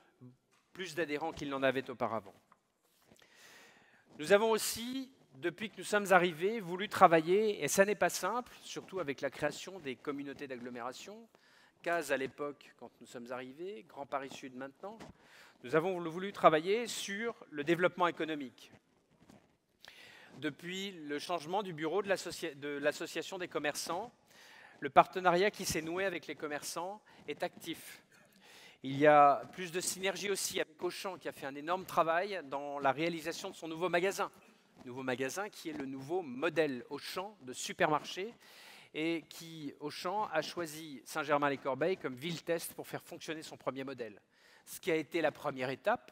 A: plus d'adhérents qu'ils n'en avaient auparavant. Nous avons aussi, depuis que nous sommes arrivés, voulu travailler, et ça n'est pas simple, surtout avec la création des communautés d'agglomération, Cazes à l'époque quand nous sommes arrivés, Grand Paris Sud maintenant, nous avons voulu travailler sur le développement économique. Depuis le changement du bureau de l'association des commerçants, le partenariat qui s'est noué avec les commerçants est actif. Il y a plus de synergie aussi avec Auchan qui a fait un énorme travail dans la réalisation de son nouveau magasin. Nouveau magasin qui est le nouveau modèle Auchan de supermarché et qui, Auchan, a choisi Saint-Germain-les-Corbeilles comme ville test pour faire fonctionner son premier modèle. Ce qui a été la première étape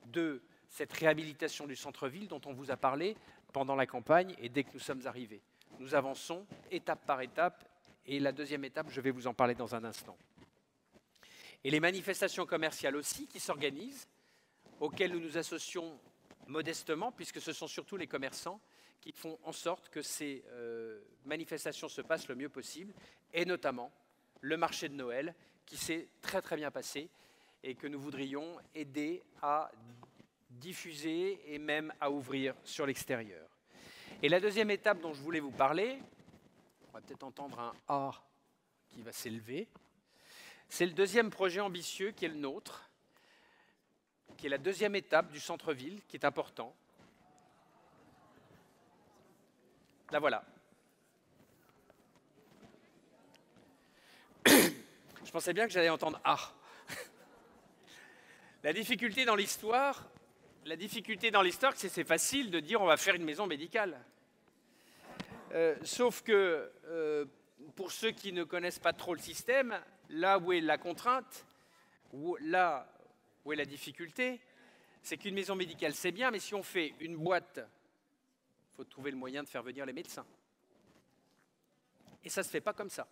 A: de cette réhabilitation du centre-ville dont on vous a parlé pendant la campagne et dès que nous sommes arrivés. Nous avançons étape par étape et la deuxième étape, je vais vous en parler dans un instant. Et les manifestations commerciales aussi qui s'organisent, auxquelles nous nous associons modestement, puisque ce sont surtout les commerçants qui font en sorte que ces manifestations se passent le mieux possible, et notamment le marché de Noël, qui s'est très très bien passé, et que nous voudrions aider à diffuser et même à ouvrir sur l'extérieur. Et la deuxième étape dont je voulais vous parler, on va peut-être entendre un « A » qui va s'élever, c'est le deuxième projet ambitieux qui est le nôtre, qui est la deuxième étape du centre-ville, qui est important. La voilà. Je pensais bien que j'allais entendre « Ah ». La difficulté dans l'histoire, c'est facile de dire on va faire une maison médicale. Sauf que pour ceux qui ne connaissent pas trop le système, là où est la contrainte, là où est la difficulté, c'est qu'une maison médicale c'est bien, mais si on fait une boîte, il faut trouver le moyen de faire venir les médecins. Et ça ne se fait pas comme ça.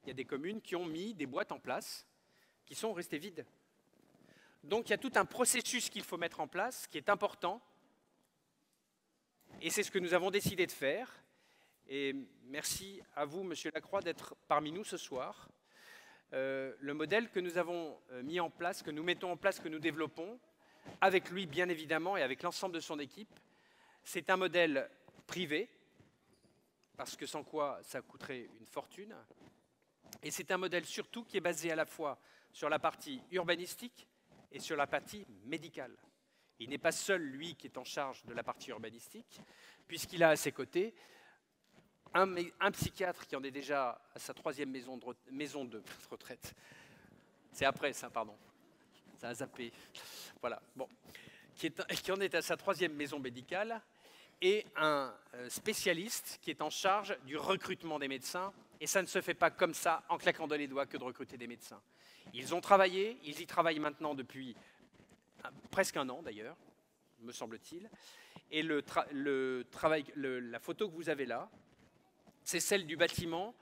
A: Il y a des communes qui ont mis des boîtes en place qui sont restées vides. Donc il y a tout un processus qu'il faut mettre en place qui est important. Et c'est ce que nous avons décidé de faire. Et merci à vous, Monsieur Lacroix, d'être parmi nous ce soir. Le modèle que nous avons mis en place, que nous mettons en place, que nous développons, avec lui bien évidemment et avec l'ensemble de son équipe, c'est un modèle privé, parce que sans quoi ça coûterait une fortune. Et c'est un modèle surtout qui est basé à la fois sur la partie urbanistique et sur la partie médicale. Il n'est pas seul, lui, qui est en charge de la partie urbanistique, puisqu'il a à ses côtés un psychiatre qui en est déjà à sa 3e maison de retraite. C'est après ça, pardon. Ça a zappé. Voilà. Bon. Qui en est à sa 3e maison médicale, et un spécialiste qui est en charge du recrutement des médecins. Et ça ne se fait pas comme ça, en claquant les doigts, que de recruter des médecins. Ils ont travaillé, ils y travaillent maintenant depuis presque un an d'ailleurs, me semble-t-il. Et la photo que vous avez là, c'est celle du bâtiment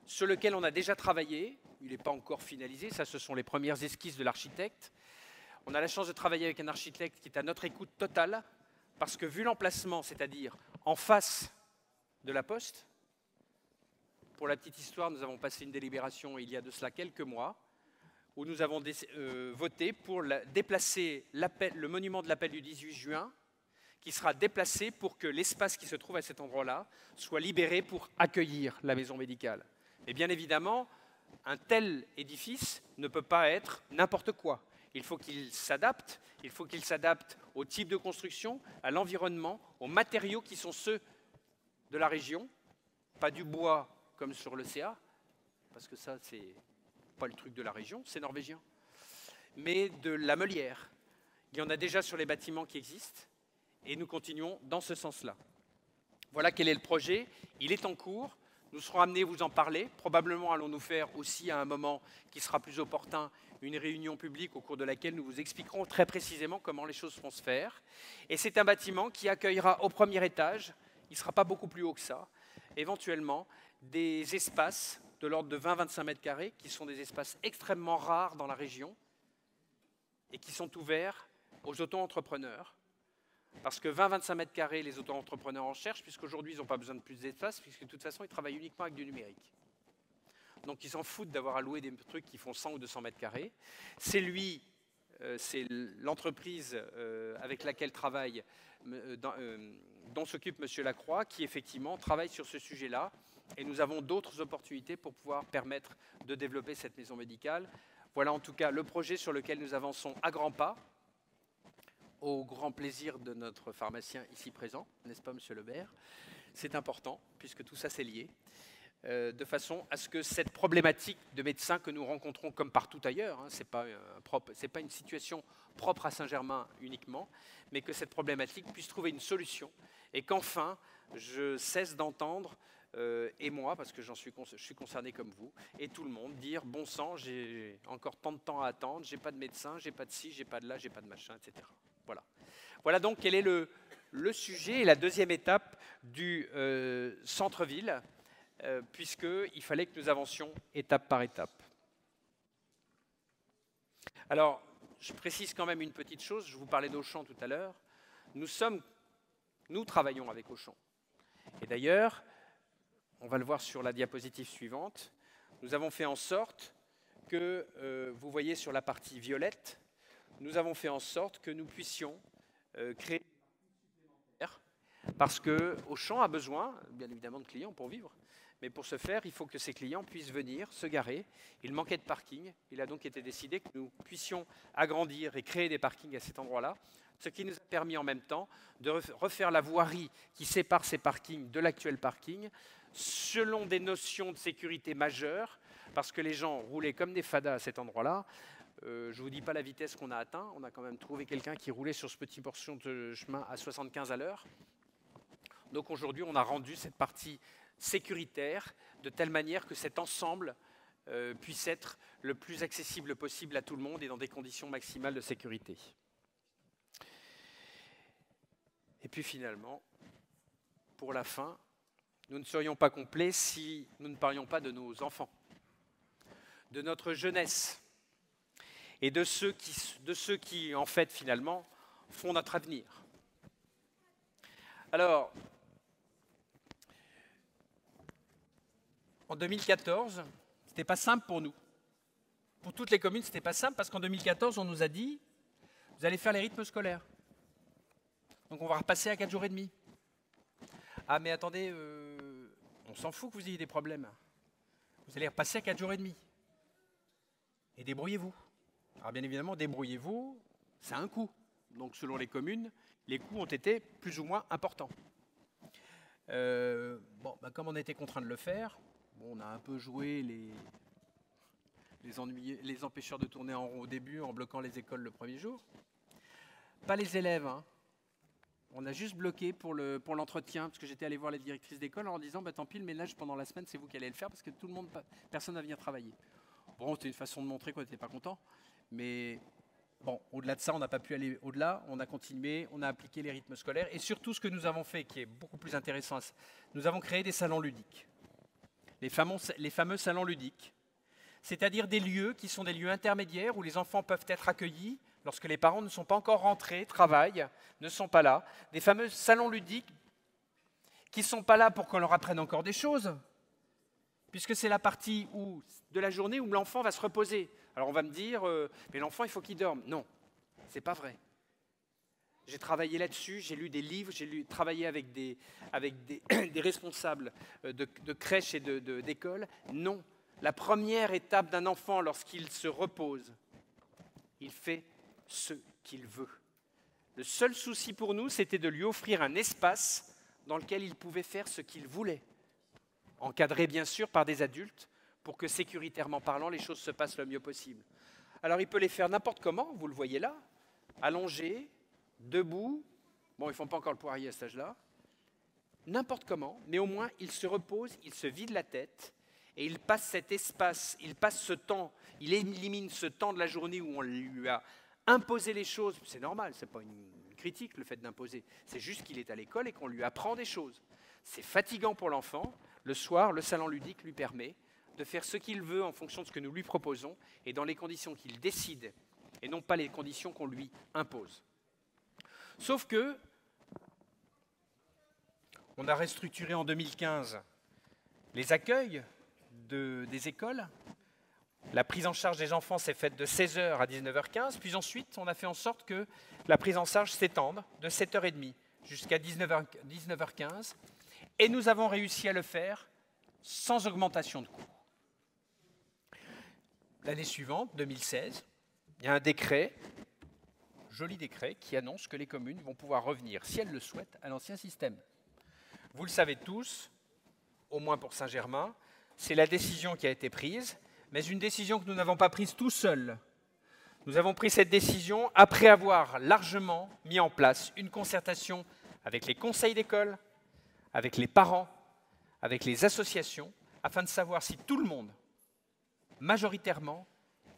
A: sur lequel on a déjà travaillé. Il n'est pas encore finalisé, ça ce sont les premières esquisses de l'architecte. On a la chance de travailler avec un architecte qui est à notre écoute totale, parce que vu l'emplacement, c'est-à-dire en face de la Poste, pour la petite histoire, nous avons passé une délibération il y a de cela quelques mois, où nous avons voté pour déplacer le monument de l'appel du 18 juin, qui sera déplacé pour que l'espace qui se trouve à cet endroit-là soit libéré pour accueillir la maison médicale. Et bien évidemment, un tel édifice ne peut pas être n'importe quoi. Il faut qu'il s'adapte au type de construction, à l'environnement, aux matériaux qui sont ceux de la région, pas du bois comme sur l'ECA, parce que ça, c'est pas le truc de la région, c'est norvégien, mais de la meulière. Il y en a déjà sur les bâtiments qui existent, et nous continuons dans ce sens-là. Voilà quel est le projet. Il est en cours. Nous serons amenés à vous en parler. Probablement allons-nous faire aussi à un moment qui sera plus opportun une réunion publique au cours de laquelle nous vous expliquerons très précisément comment les choses vont se faire. Et c'est un bâtiment qui accueillera au premier étage, il ne sera pas beaucoup plus haut que ça, éventuellement des espaces de l'ordre de 20-25 mètres carrés, qui sont des espaces extrêmement rares dans la région et qui sont ouverts aux auto-entrepreneurs. Parce que 20-25 mètres carrés, les auto-entrepreneurs en cherchent, puisqu'aujourd'hui, ils n'ont pas besoin de plus d'espace, puisque de toute façon, ils travaillent uniquement avec du numérique. Donc, ils s'en foutent d'avoir à louer des trucs qui font 100 ou 200 mètres carrés. C'est l'entreprise avec laquelle travaille, dont s'occupe M. Lacroix, qui effectivement travaille sur ce sujet-là. Et nous avons d'autres opportunités pour pouvoir permettre de développer cette maison médicale. Voilà en tout cas le projet sur lequel nous avançons à grands pas, au grand plaisir de notre pharmacien ici présent, n'est-ce pas, Monsieur Lebert? C'est important, puisque tout ça c'est lié, de façon à ce que cette problématique de médecins que nous rencontrons comme partout ailleurs, hein, ce n'est pas une situation propre à Saint-Germain uniquement, mais que cette problématique puisse trouver une solution, et qu'enfin, je cesse d'entendre, et moi, parce que je suis concerné comme vous, et tout le monde, dire « bon sang, j'ai encore tant de temps à attendre, j'ai pas de médecin, j'ai pas de ci, j'ai pas de là, j'ai pas de machin, etc. » Voilà. Voilà donc quel est le sujet et la deuxième étape du centre-ville, puisqu'il fallait que nous avancions étape par étape. Alors, je précise quand même une petite chose, je vous parlais d'Auchan tout à l'heure, nous travaillons avec Auchan. Et d'ailleurs, on va le voir sur la diapositive suivante, nous avons fait en sorte que, vous voyez sur la partie violette, nous avons fait en sorte que nous puissions créer parce que Auchan a besoin, bien évidemment, de clients pour vivre. Mais pour ce faire, il faut que ces clients puissent venir, se garer. Il manquait de parking. Il a donc été décidé que nous puissions agrandir et créer des parkings à cet endroit-là, ce qui nous a permis en même temps de refaire la voirie qui sépare ces parkings de l'actuel parking, selon des notions de sécurité majeures, parce que les gens roulaient comme des fadas à cet endroit-là. Je ne vous dis pas la vitesse qu'on a atteint. On a quand même trouvé quelqu'un qui roulait sur ce petit portion de chemin à 75 à l'heure. Donc aujourd'hui, on a rendu cette partie sécuritaire de telle manière que cet ensemble puisse être le plus accessible possible à tout le monde et dans des conditions maximales de sécurité. Et puis finalement, pour la fin, nous ne serions pas complets si nous ne parlions pas de nos enfants, de notre jeunesse et de ceux qui en fait, finalement, font notre avenir. Alors, en 2014, ce n'était pas simple pour nous. Pour toutes les communes, ce n'était pas simple parce qu'en 2014, on nous a dit « vous allez faire les rythmes scolaires ». Donc on va repasser à 4 jours et demi. Ah mais attendez, on s'en fout que vous ayez des problèmes. Vous allez repasser à 4 jours et demi. Et débrouillez-vous. Alors bien évidemment, débrouillez-vous, ça a un coût. Donc selon les communes, les coûts ont été plus ou moins importants. Comme on était contraint de le faire, on a un peu joué les empêcheurs de tourner en rond au début en bloquant les écoles le premier jour. Pas les élèves, hein. On a juste bloqué pour l'entretien, parce que j'étais allé voir les directrices d'école en leur disant tant pis, le ménage pendant la semaine, c'est vous qui allez le faire, parce que personne ne va venir travailler. Bon, c'était une façon de montrer qu'on n'était pas content, mais bon, au-delà de ça, on n'a pas pu aller au-delà, on a continué, on a appliqué les rythmes scolaires, et surtout ce que nous avons fait, qui est beaucoup plus intéressant, nous avons créé des salons ludiques. Les fameux salons ludiques, c'est-à-dire des lieux qui sont des lieux intermédiaires où les enfants peuvent être accueillis lorsque les parents ne sont pas encore rentrés, travaillent, ne sont pas là. Des fameux salons ludiques qui ne sont pas là pour qu'on leur apprenne encore des choses, puisque c'est la partie de la journée où l'enfant va se reposer. Alors on va me dire, mais l'enfant, il faut qu'il dorme. Non, ce n'est pas vrai. J'ai travaillé là-dessus, j'ai lu des livres, travaillé avec des responsables de crèches et d'écoles. Non, la première étape d'un enfant lorsqu'il se repose, il fait ce qu'il veut. Le seul souci pour nous, c'était de lui offrir un espace dans lequel il pouvait faire ce qu'il voulait, encadré bien sûr par des adultes, pour que sécuritairement parlant, les choses se passent le mieux possible. Alors il peut les faire n'importe comment, vous le voyez là, allongé, debout, bon ils ne font pas encore le poirier à cet âge-là, n'importe comment, mais au moins il se repose, il se vide la tête, et il passe cet espace, il passe ce temps, il élimine ce temps de la journée où on lui a imposé les choses. C'est normal, ce n'est pas une critique le fait d'imposer, c'est juste qu'il est à l'école et qu'on lui apprend des choses. C'est fatigant pour l'enfant, le soir, le salon ludique lui permet de faire ce qu'il veut en fonction de ce que nous lui proposons et dans les conditions qu'il décide et non pas les conditions qu'on lui impose. Sauf que, on a restructuré en 2015 les accueils des écoles. La prise en charge des enfants s'est faite de 16h à 19h15, puis ensuite on a fait en sorte que la prise en charge s'étende de 7h30 jusqu'à 19h15, et nous avons réussi à le faire sans augmentation de coûts. L'année suivante, 2016, il y a un décret, joli décret, qui annonce que les communes vont pouvoir revenir, si elles le souhaitent, à l'ancien système. Vous le savez tous, au moins pour Saint-Germain, c'est la décision qui a été prise, mais une décision que nous n'avons pas prise tout seuls. Nous avons pris cette décision après avoir largement mis en place une concertation avec les conseils d'école, avec les parents, avec les associations, afin de savoir si tout le monde, majoritairement,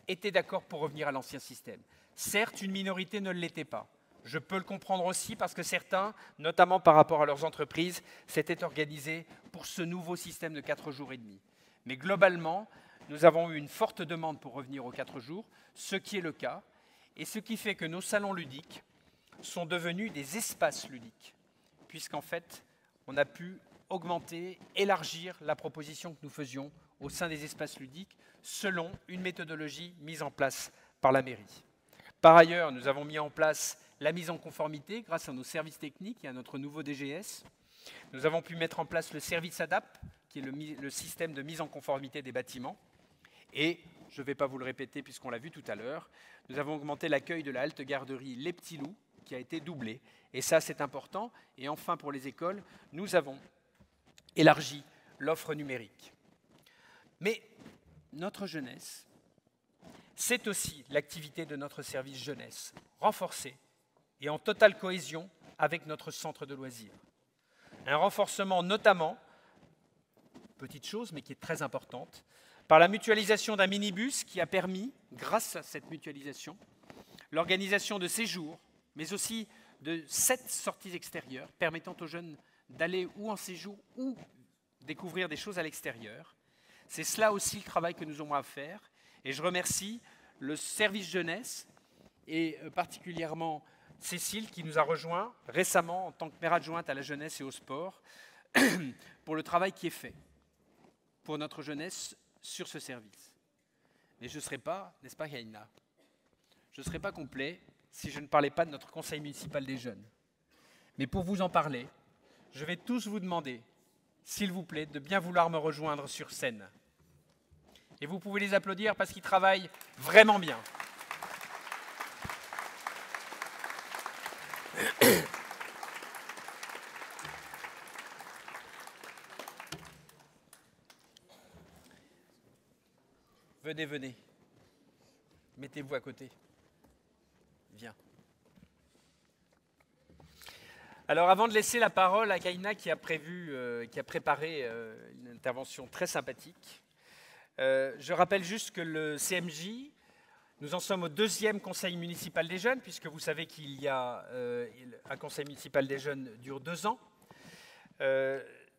A: était d'accord pour revenir à l'ancien système. Certes, une minorité ne l'était pas. Je peux le comprendre aussi parce que certains, notamment par rapport à leurs entreprises, s'étaient organisés pour ce nouveau système de 4 jours et demi. Mais globalement, nous avons eu une forte demande pour revenir aux 4 jours, ce qui est le cas, et ce qui fait que nos salons ludiques sont devenus des espaces ludiques, puisqu'en fait, on a pu augmenter, élargir la proposition que nous faisions au sein des espaces ludiques selon une méthodologie mise en place par la mairie. Par ailleurs, nous avons mis en place la mise en conformité grâce à nos services techniques et à notre nouveau DGS. Nous avons pu mettre en place le service ADAP, qui est le système de mise en conformité des bâtiments. Et, je ne vais pas vous le répéter puisqu'on l'a vu tout à l'heure, nous avons augmenté l'accueil de la halte garderie Les Petits Loups, qui a été doublé. Et ça, c'est important. Et enfin, pour les écoles, nous avons élargi l'offre numérique. Mais notre jeunesse, c'est aussi l'activité de notre service jeunesse, renforcée et en totale cohésion avec notre centre de loisirs. Un renforcement notamment, petite chose mais qui est très importante, par la mutualisation d'un minibus qui a permis, grâce à cette mutualisation, l'organisation de séjours, mais aussi de 7 sorties extérieures permettant aux jeunes d'aller ou en séjour ou découvrir des choses à l'extérieur. C'est cela aussi le travail que nous avons à faire. Et je remercie le service jeunesse et particulièrement Cécile qui nous a rejoints récemment en tant que maire adjointe à la jeunesse et au sport pour le travail qui est fait pour notre jeunesse sur ce service. Mais je ne serais pas, n'est-ce pas Yaina, je ne serais pas complet si je ne parlais pas de notre conseil municipal des jeunes. Mais pour vous en parler, je vais tous vous demander, s'il vous plaît, de bien vouloir me rejoindre sur scène. Et vous pouvez les applaudir parce qu'ils travaillent vraiment bien. Venez, venez. Mettez-vous à côté. Viens. Alors, avant de laisser la parole à Kaina qui a préparé une intervention très sympathique, je rappelle juste que le CMJ, nous en sommes au 2e conseil municipal des jeunes, puisque vous savez qu'il y a un conseil municipal des jeunes dure 2 ans.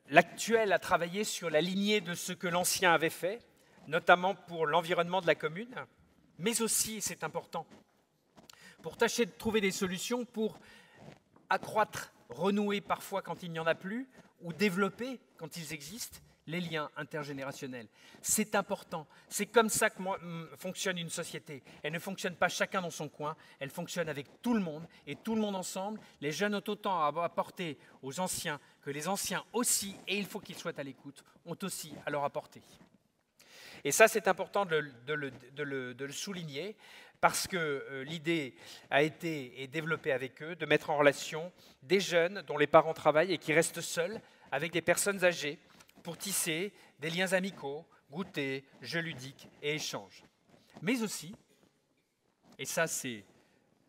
A: L'actuel a travaillé sur la lignée de ce que l'ancien avait fait, notamment pour l'environnement de la commune, mais aussi, c'est important, pour tâcher de trouver des solutions pour accroître, renouer parfois quand il n'y en a plus, ou développer, quand ils existent, les liens intergénérationnels. C'est important. C'est comme ça que fonctionne une société. Elle ne fonctionne pas chacun dans son coin, elle fonctionne avec tout le monde, et tout le monde ensemble. Les jeunes ont autant à apporter aux anciens que les anciens aussi, et il faut qu'ils soient à l'écoute, ont aussi à leur apporter. Et ça, c'est important de le souligner, parce que l'idée a été et développée avec eux de mettre en relation des jeunes dont les parents travaillent et qui restent seuls avec des personnes âgées pour tisser des liens amicaux, goûter, jeux ludiques et échanges. Mais aussi, et ça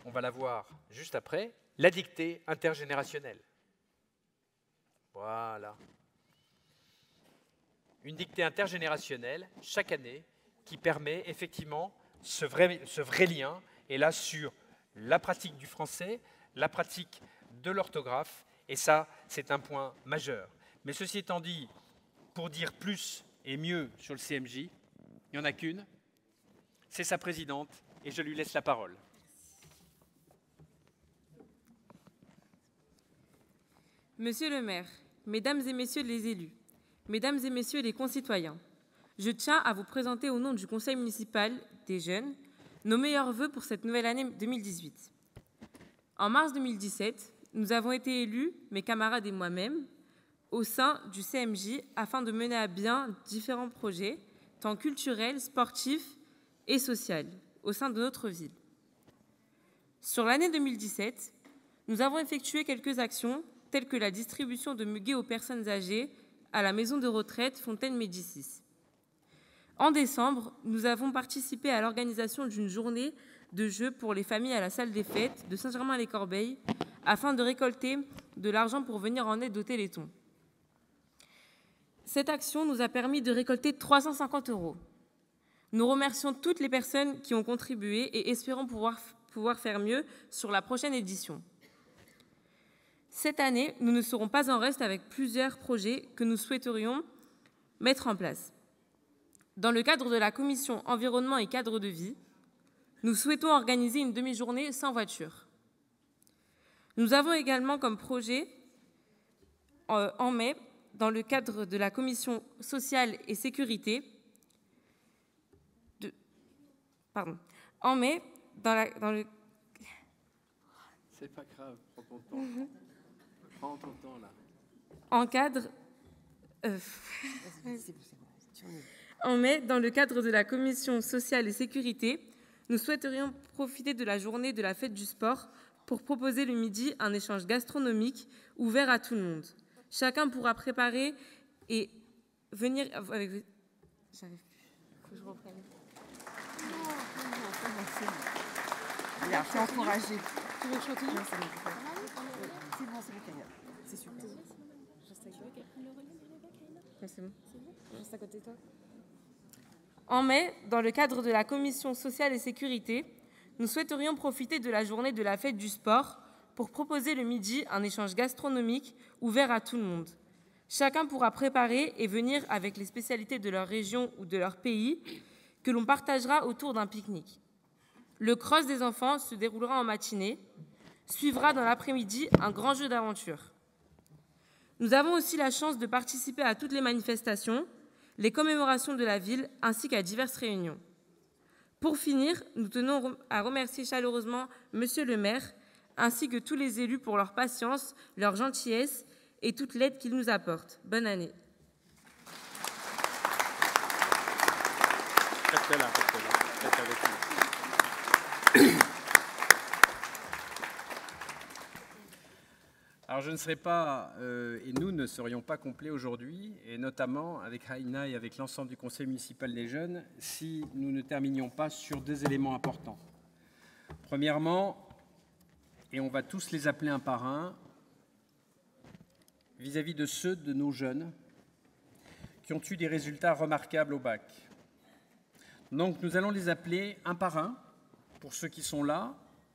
A: on va la voir juste après, la dictée intergénérationnelle. Voilà. Une dictée intergénérationnelle, chaque année, qui permet effectivement ce vrai lien, et là sur la pratique du français, la pratique de l'orthographe, et ça, c'est un point majeur. Mais ceci étant dit, pour dire plus et mieux sur le CMJ, il n'y en a qu'une, c'est sa présidente, et je lui laisse la parole.
B: Monsieur le maire, mesdames et messieurs les élus, mesdames et messieurs les concitoyens, je tiens à vous présenter au nom du conseil municipal des jeunes nos meilleurs vœux pour cette nouvelle année 2018. En mars 2017, nous avons été élus, mes camarades et moi-même, au sein du CMJ afin de mener à bien différents projets, tant culturels, sportifs et sociaux, au sein de notre ville. Sur l'année 2017, nous avons effectué quelques actions telles que la distribution de muguets aux personnes âgées à la maison de retraite Fontaine-Médicis. En décembre, nous avons participé à l'organisation d'une journée de jeux pour les familles à la salle des fêtes de Saint-Germain-les-Corbeilles afin de récolter de l'argent pour venir en aide au Téléthon. Cette action nous a permis de récolter 350 €. Nous remercions toutes les personnes qui ont contribué et espérons pouvoir faire mieux sur la prochaine édition. Cette année, nous ne serons pas en reste avec plusieurs projets que nous souhaiterions mettre en place. Dans le cadre de la commission Environnement et Cadre de vie, nous souhaitons organiser une demi-journée sans voiture. Nous avons également comme projet, en mai, dans le cadre de la commission sociale et sécurité,
A: C'est pas grave, prends ton temps. Prends ton temps, là.
B: En mai, dans le cadre de la commission sociale et sécurité, nous souhaiterions profiter de la journée de la fête du sport pour proposer le midi un échange gastronomique ouvert à tout le monde. Chacun pourra préparer et venir avec... Faut que je reprenne.
C: Bien, je suis encouragée.
B: Tu veux que je continue?
C: Non, c'est bon, Kenya. C'est super.
B: C'est bon. Juste à côté de toi. En mai, dans le cadre de la Commission sociale et sécurité, nous souhaiterions profiter de la journée de la fête du sport pour proposer le midi un échange gastronomique ouvert à tout le monde. Chacun pourra préparer et venir avec les spécialités de leur région ou de leur pays que l'on partagera autour d'un pique-nique. Le cross des enfants se déroulera en matinée. Suivra dans l'après-midi un grand jeu d'aventure. Nous avons aussi la chance de participer à toutes les manifestations, les commémorations de la ville ainsi qu'à diverses réunions. Pour finir, nous tenons à remercier chaleureusement Monsieur le maire ainsi que tous les élus pour leur patience, leur gentillesse et toute l'aide qu'ils nous apportent. Bonne année.
A: Restez là. Restez avec nous.
D: Alors je ne serai pas, et nous ne serions pas complets aujourd'hui, et notamment avec Raina et avec l'ensemble du conseil municipal des jeunes, si nous ne terminions pas sur deux éléments importants. Premièrement, et on va tous les appeler un par un, vis-à-vis de ceux de nos jeunes qui ont eu des résultats remarquables au bac. Donc nous allons les appeler un par un, pour ceux qui sont là,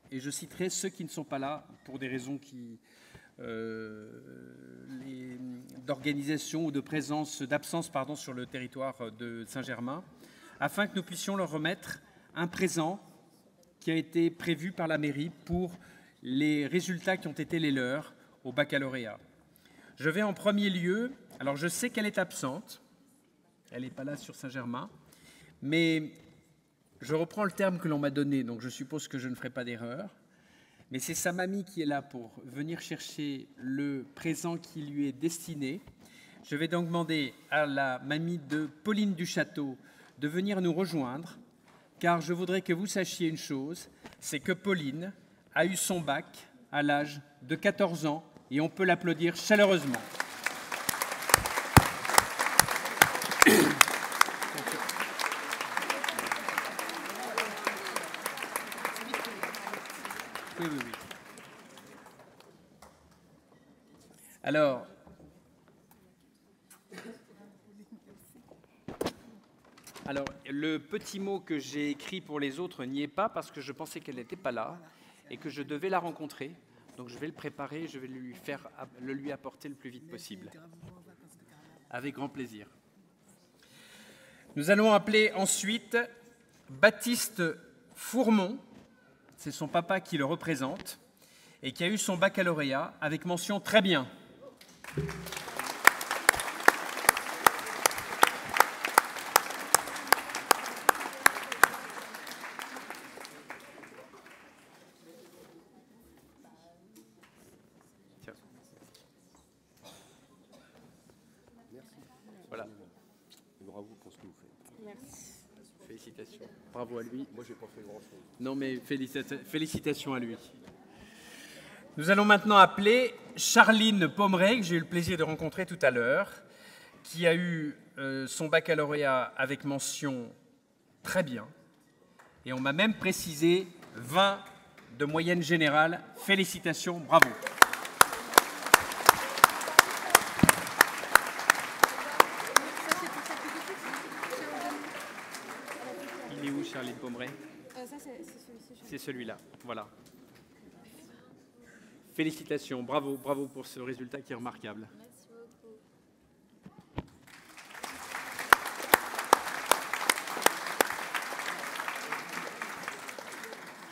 D: et je citerai ceux qui ne sont pas là pour des raisons d'organisation ou de présence, d'absence sur le territoire de Saint-Germain, afin que nous puissions leur remettre un présent qui a été prévu par la mairie pour les résultats qui ont été les leurs au baccalauréat. Je vais en premier lieu, alors je sais qu'elle est absente, elle n'est pas là sur Saint-Germain, mais je reprends le terme que l'on m'a donné, donc je suppose que je ne ferai pas d'erreur. Mais c'est sa mamie qui est là pour venir chercher le présent qui lui est destiné. Je vais donc demander à la mamie de Pauline Duchâteau de venir nous rejoindre, car je voudrais que vous sachiez une chose, c'est que Pauline a eu son bac à l'âge de 14 ans et on peut l'applaudir chaleureusement. Oui. Alors, le petit mot que j'ai écrit pour les autres n'y est pas parce que je pensais qu'elle n'était pas là et que je devais la rencontrer. Donc je vais le préparer, je vais le lui apporter le plus vite possible. Avec grand plaisir. Nous allons appeler ensuite Baptiste Fourmont. C'est son papa qui le représente et qui a eu son baccalauréat avec mention très bien. Tiens.
E: Merci.
D: Voilà.
E: Bravo pour ce que vous faites.
B: Merci.
D: Félicitations. Bravo à lui.
E: Moi, j'ai pas fait grand-chose.
D: Non, mais félicitations à lui. Nous allons maintenant appeler Charline Pommeret, que j'ai eu le plaisir de rencontrer tout à l'heure, qui a eu son baccalauréat avec mention très bien. Et on m'a même précisé 20 de moyenne générale. Félicitations, bravo. Il est où, Charline Pommeret? C'est celui-là, voilà. Félicitations, bravo pour ce résultat qui est remarquable.
F: Merci beaucoup.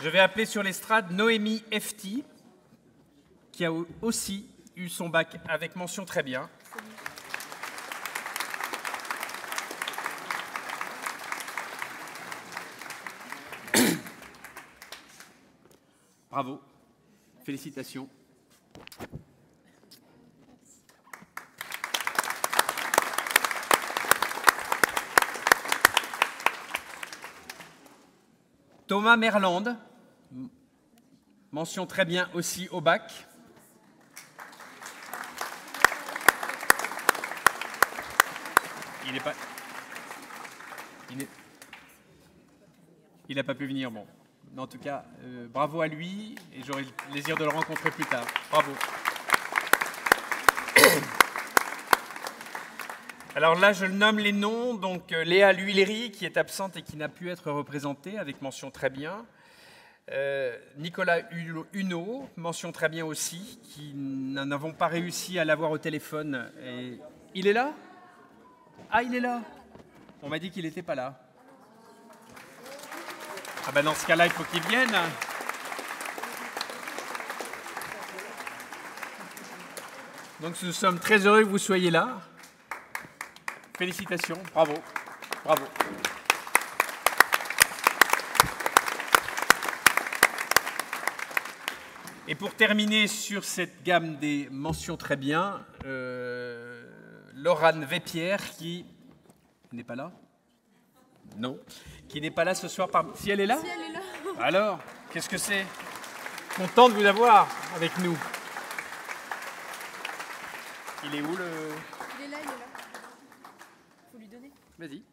D: Je vais appeler sur l'estrade Noémie Efti, qui a aussi eu son bac avec mention très bien. Bravo, félicitations. Thomas Merland, mention très bien aussi au bac. Il n'est pas... Il n'a pas pu venir, bon. Mais en tout cas, bravo à lui, et j'aurai le plaisir de le rencontrer plus tard. Bravo. Alors là, je nomme les noms. Donc Léa L'Huillerie, qui est absente et qui n'a pu être représentée, avec mention très bien. Nicolas Huneau, mention très bien aussi, qui n'avons pas réussi à l'avoir au téléphone. Et... Il est là? Ah, il est là. On m'a dit qu'il n'était pas là. Ah ben dans ce cas-là, il faut qu'il vienne. Donc nous sommes très heureux que vous soyez là. Félicitations, bravo, bravo. Et pour terminer sur cette gamme des mentions très bien, Laurane Vépierre qui n'est pas là? Non. Qui n'est pas là ce soir. Si elle est là?
F: Si elle est là.
D: Alors, qu'est-ce que c'est? Content de vous avoir avec nous. Il est où le...
F: Il est là, il est là. Faut lui donner.
D: Vas-y.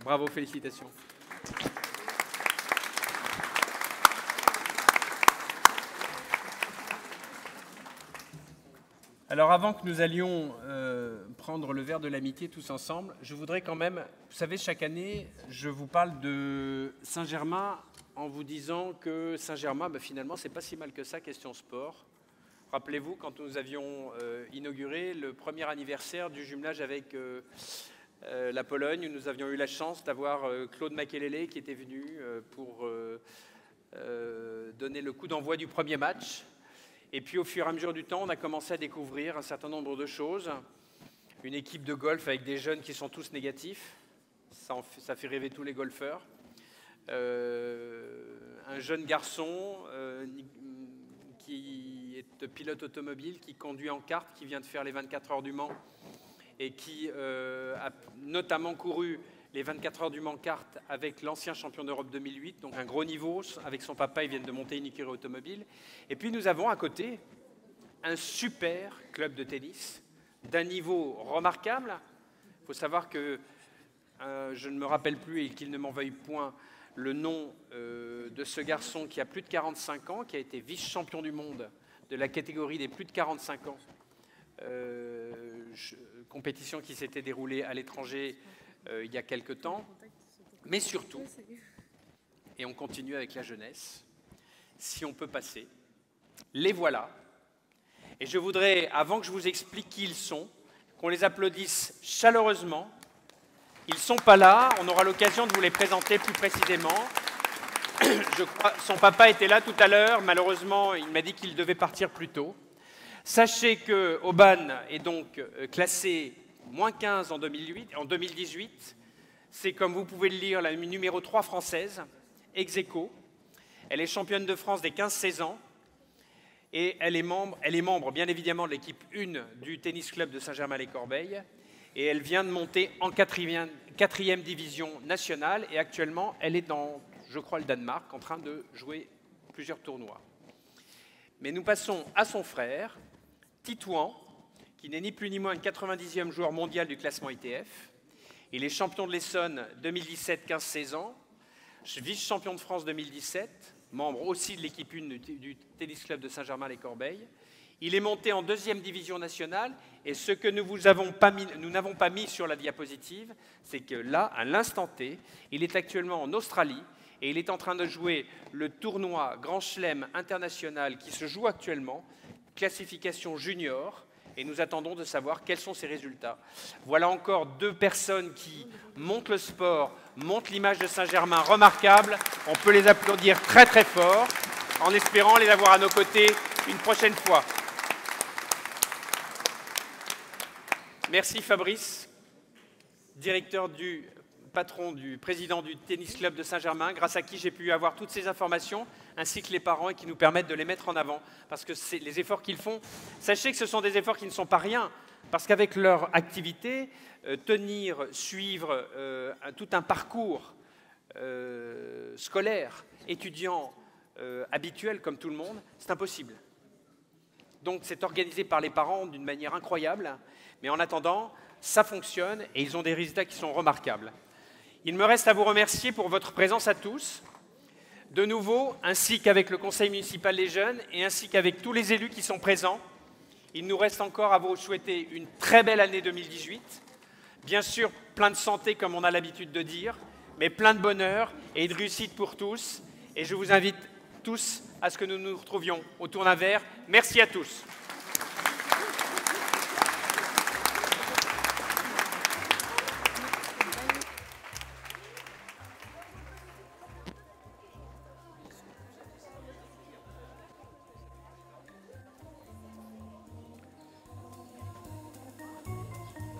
D: Bravo, félicitations. Alors avant que nous allions prendre le verre de l'amitié tous ensemble, je voudrais quand même, vous savez, chaque année, je vous parle de Saint-Germain en vous disant que Saint-Germain, finalement, c'est pas si mal que ça, question sport. Rappelez-vous, quand nous avions inauguré le premier anniversaire du jumelage avec la Pologne, nous avions eu la chance d'avoir Claude Makélélé qui était venu pour donner le coup d'envoi du premier match. Et puis au fur et à mesure du temps, on a commencé à découvrir un certain nombre de choses. Une équipe de golf avec des jeunes qui sont tous négatifs, ça fait rêver tous les golfeurs. Un jeune garçon qui est pilote automobile, qui conduit en kart, qui vient de faire les 24 heures du Mans et qui a notamment couru les 24 heures du Mans kart avec l'ancien champion d'Europe 2008, donc un gros niveau. Avec son papa, ils viennent de monter une écurie automobile. Et puis nous avons à côté un super club de tennis d'un niveau remarquable. Il faut savoir que je ne me rappelle plus, et qu'il ne m'en veuille point, le nom de ce garçon qui a plus de 45 ans, qui a été vice-champion du monde de la catégorie des plus de 45 ans. Compétition qui s'était déroulée à l'étranger il y a quelque temps. Mais surtout, et on continue avec la jeunesse, si on peut passer, les voilà. Et je voudrais, avant que je vous explique qui ils sont, qu'on les applaudisse chaleureusement. Ils ne sont pas là, on aura l'occasion de vous les présenter plus précisément. Je crois, son papa était là tout à l'heure, malheureusement, il m'a dit qu'il devait partir plus tôt. Sachez que Auban est donc classé moins 15 en 2018. C'est, comme vous pouvez le lire, la numéro 3 française, ex aequo. Elle est championne de France des 15-16 ans. Et elle est membre, bien évidemment, de l'équipe 1 du Tennis Club de Saint-Germain-les-Corbeilles. Et elle vient de monter en quatrième division nationale. Et actuellement, elle est dans, je crois, le Danemark, en train de jouer plusieurs tournois. Mais nous passons à son frère, Titouan, qui n'est ni plus ni moins que 90e joueur mondial du classement ITF. Il est champion de l'Essonne 2017, 15-16 ans, vice-champion de France 2017, membre aussi de l'équipe 1 du Tennis Club de Saint-Germain-les-Corbeilles. Il est monté en 2e division nationale, et ce que nous n'avons pas mis sur la diapositive, c'est que là, à l'instant T, il est actuellement en Australie, et il est en train de jouer le tournoi Grand Chelem international qui se joue actuellement, classification junior, et nous attendons de savoir quels sont ses résultats. Voilà encore deux personnes qui montent le sport, montent l'image de Saint-Germain remarquable. On peut les applaudir très très fort, en espérant les avoir à nos côtés une prochaine fois. Merci Fabrice, président du Tennis Club de Saint-Germain, grâce à qui j'ai pu avoir toutes ces informations, ainsi que les parents, et qui nous permettent de les mettre en avant. Parce que c'est les efforts qu'ils font, sachez que ce sont des efforts qui ne sont pas rien, parce qu'avec leur activité, suivre tout un parcours scolaire, étudiant, habituel comme tout le monde, c'est impossible.
A: Donc c'est organisé par les parents d'une manière incroyable, mais en attendant, ça fonctionne et ils ont des résultats qui sont remarquables. Il me reste à vous remercier pour votre présence à tous, de nouveau, ainsi qu'avec le Conseil municipal des jeunes et ainsi qu'avec tous les élus qui sont présents. Il nous reste encore à vous souhaiter une très belle année 2018. Bien sûr, plein de santé, comme on a l'habitude de dire, mais plein de bonheur et de réussite pour tous. Et je vous invite tous à ce que nous nous retrouvions autour d'un verre. Merci à tous.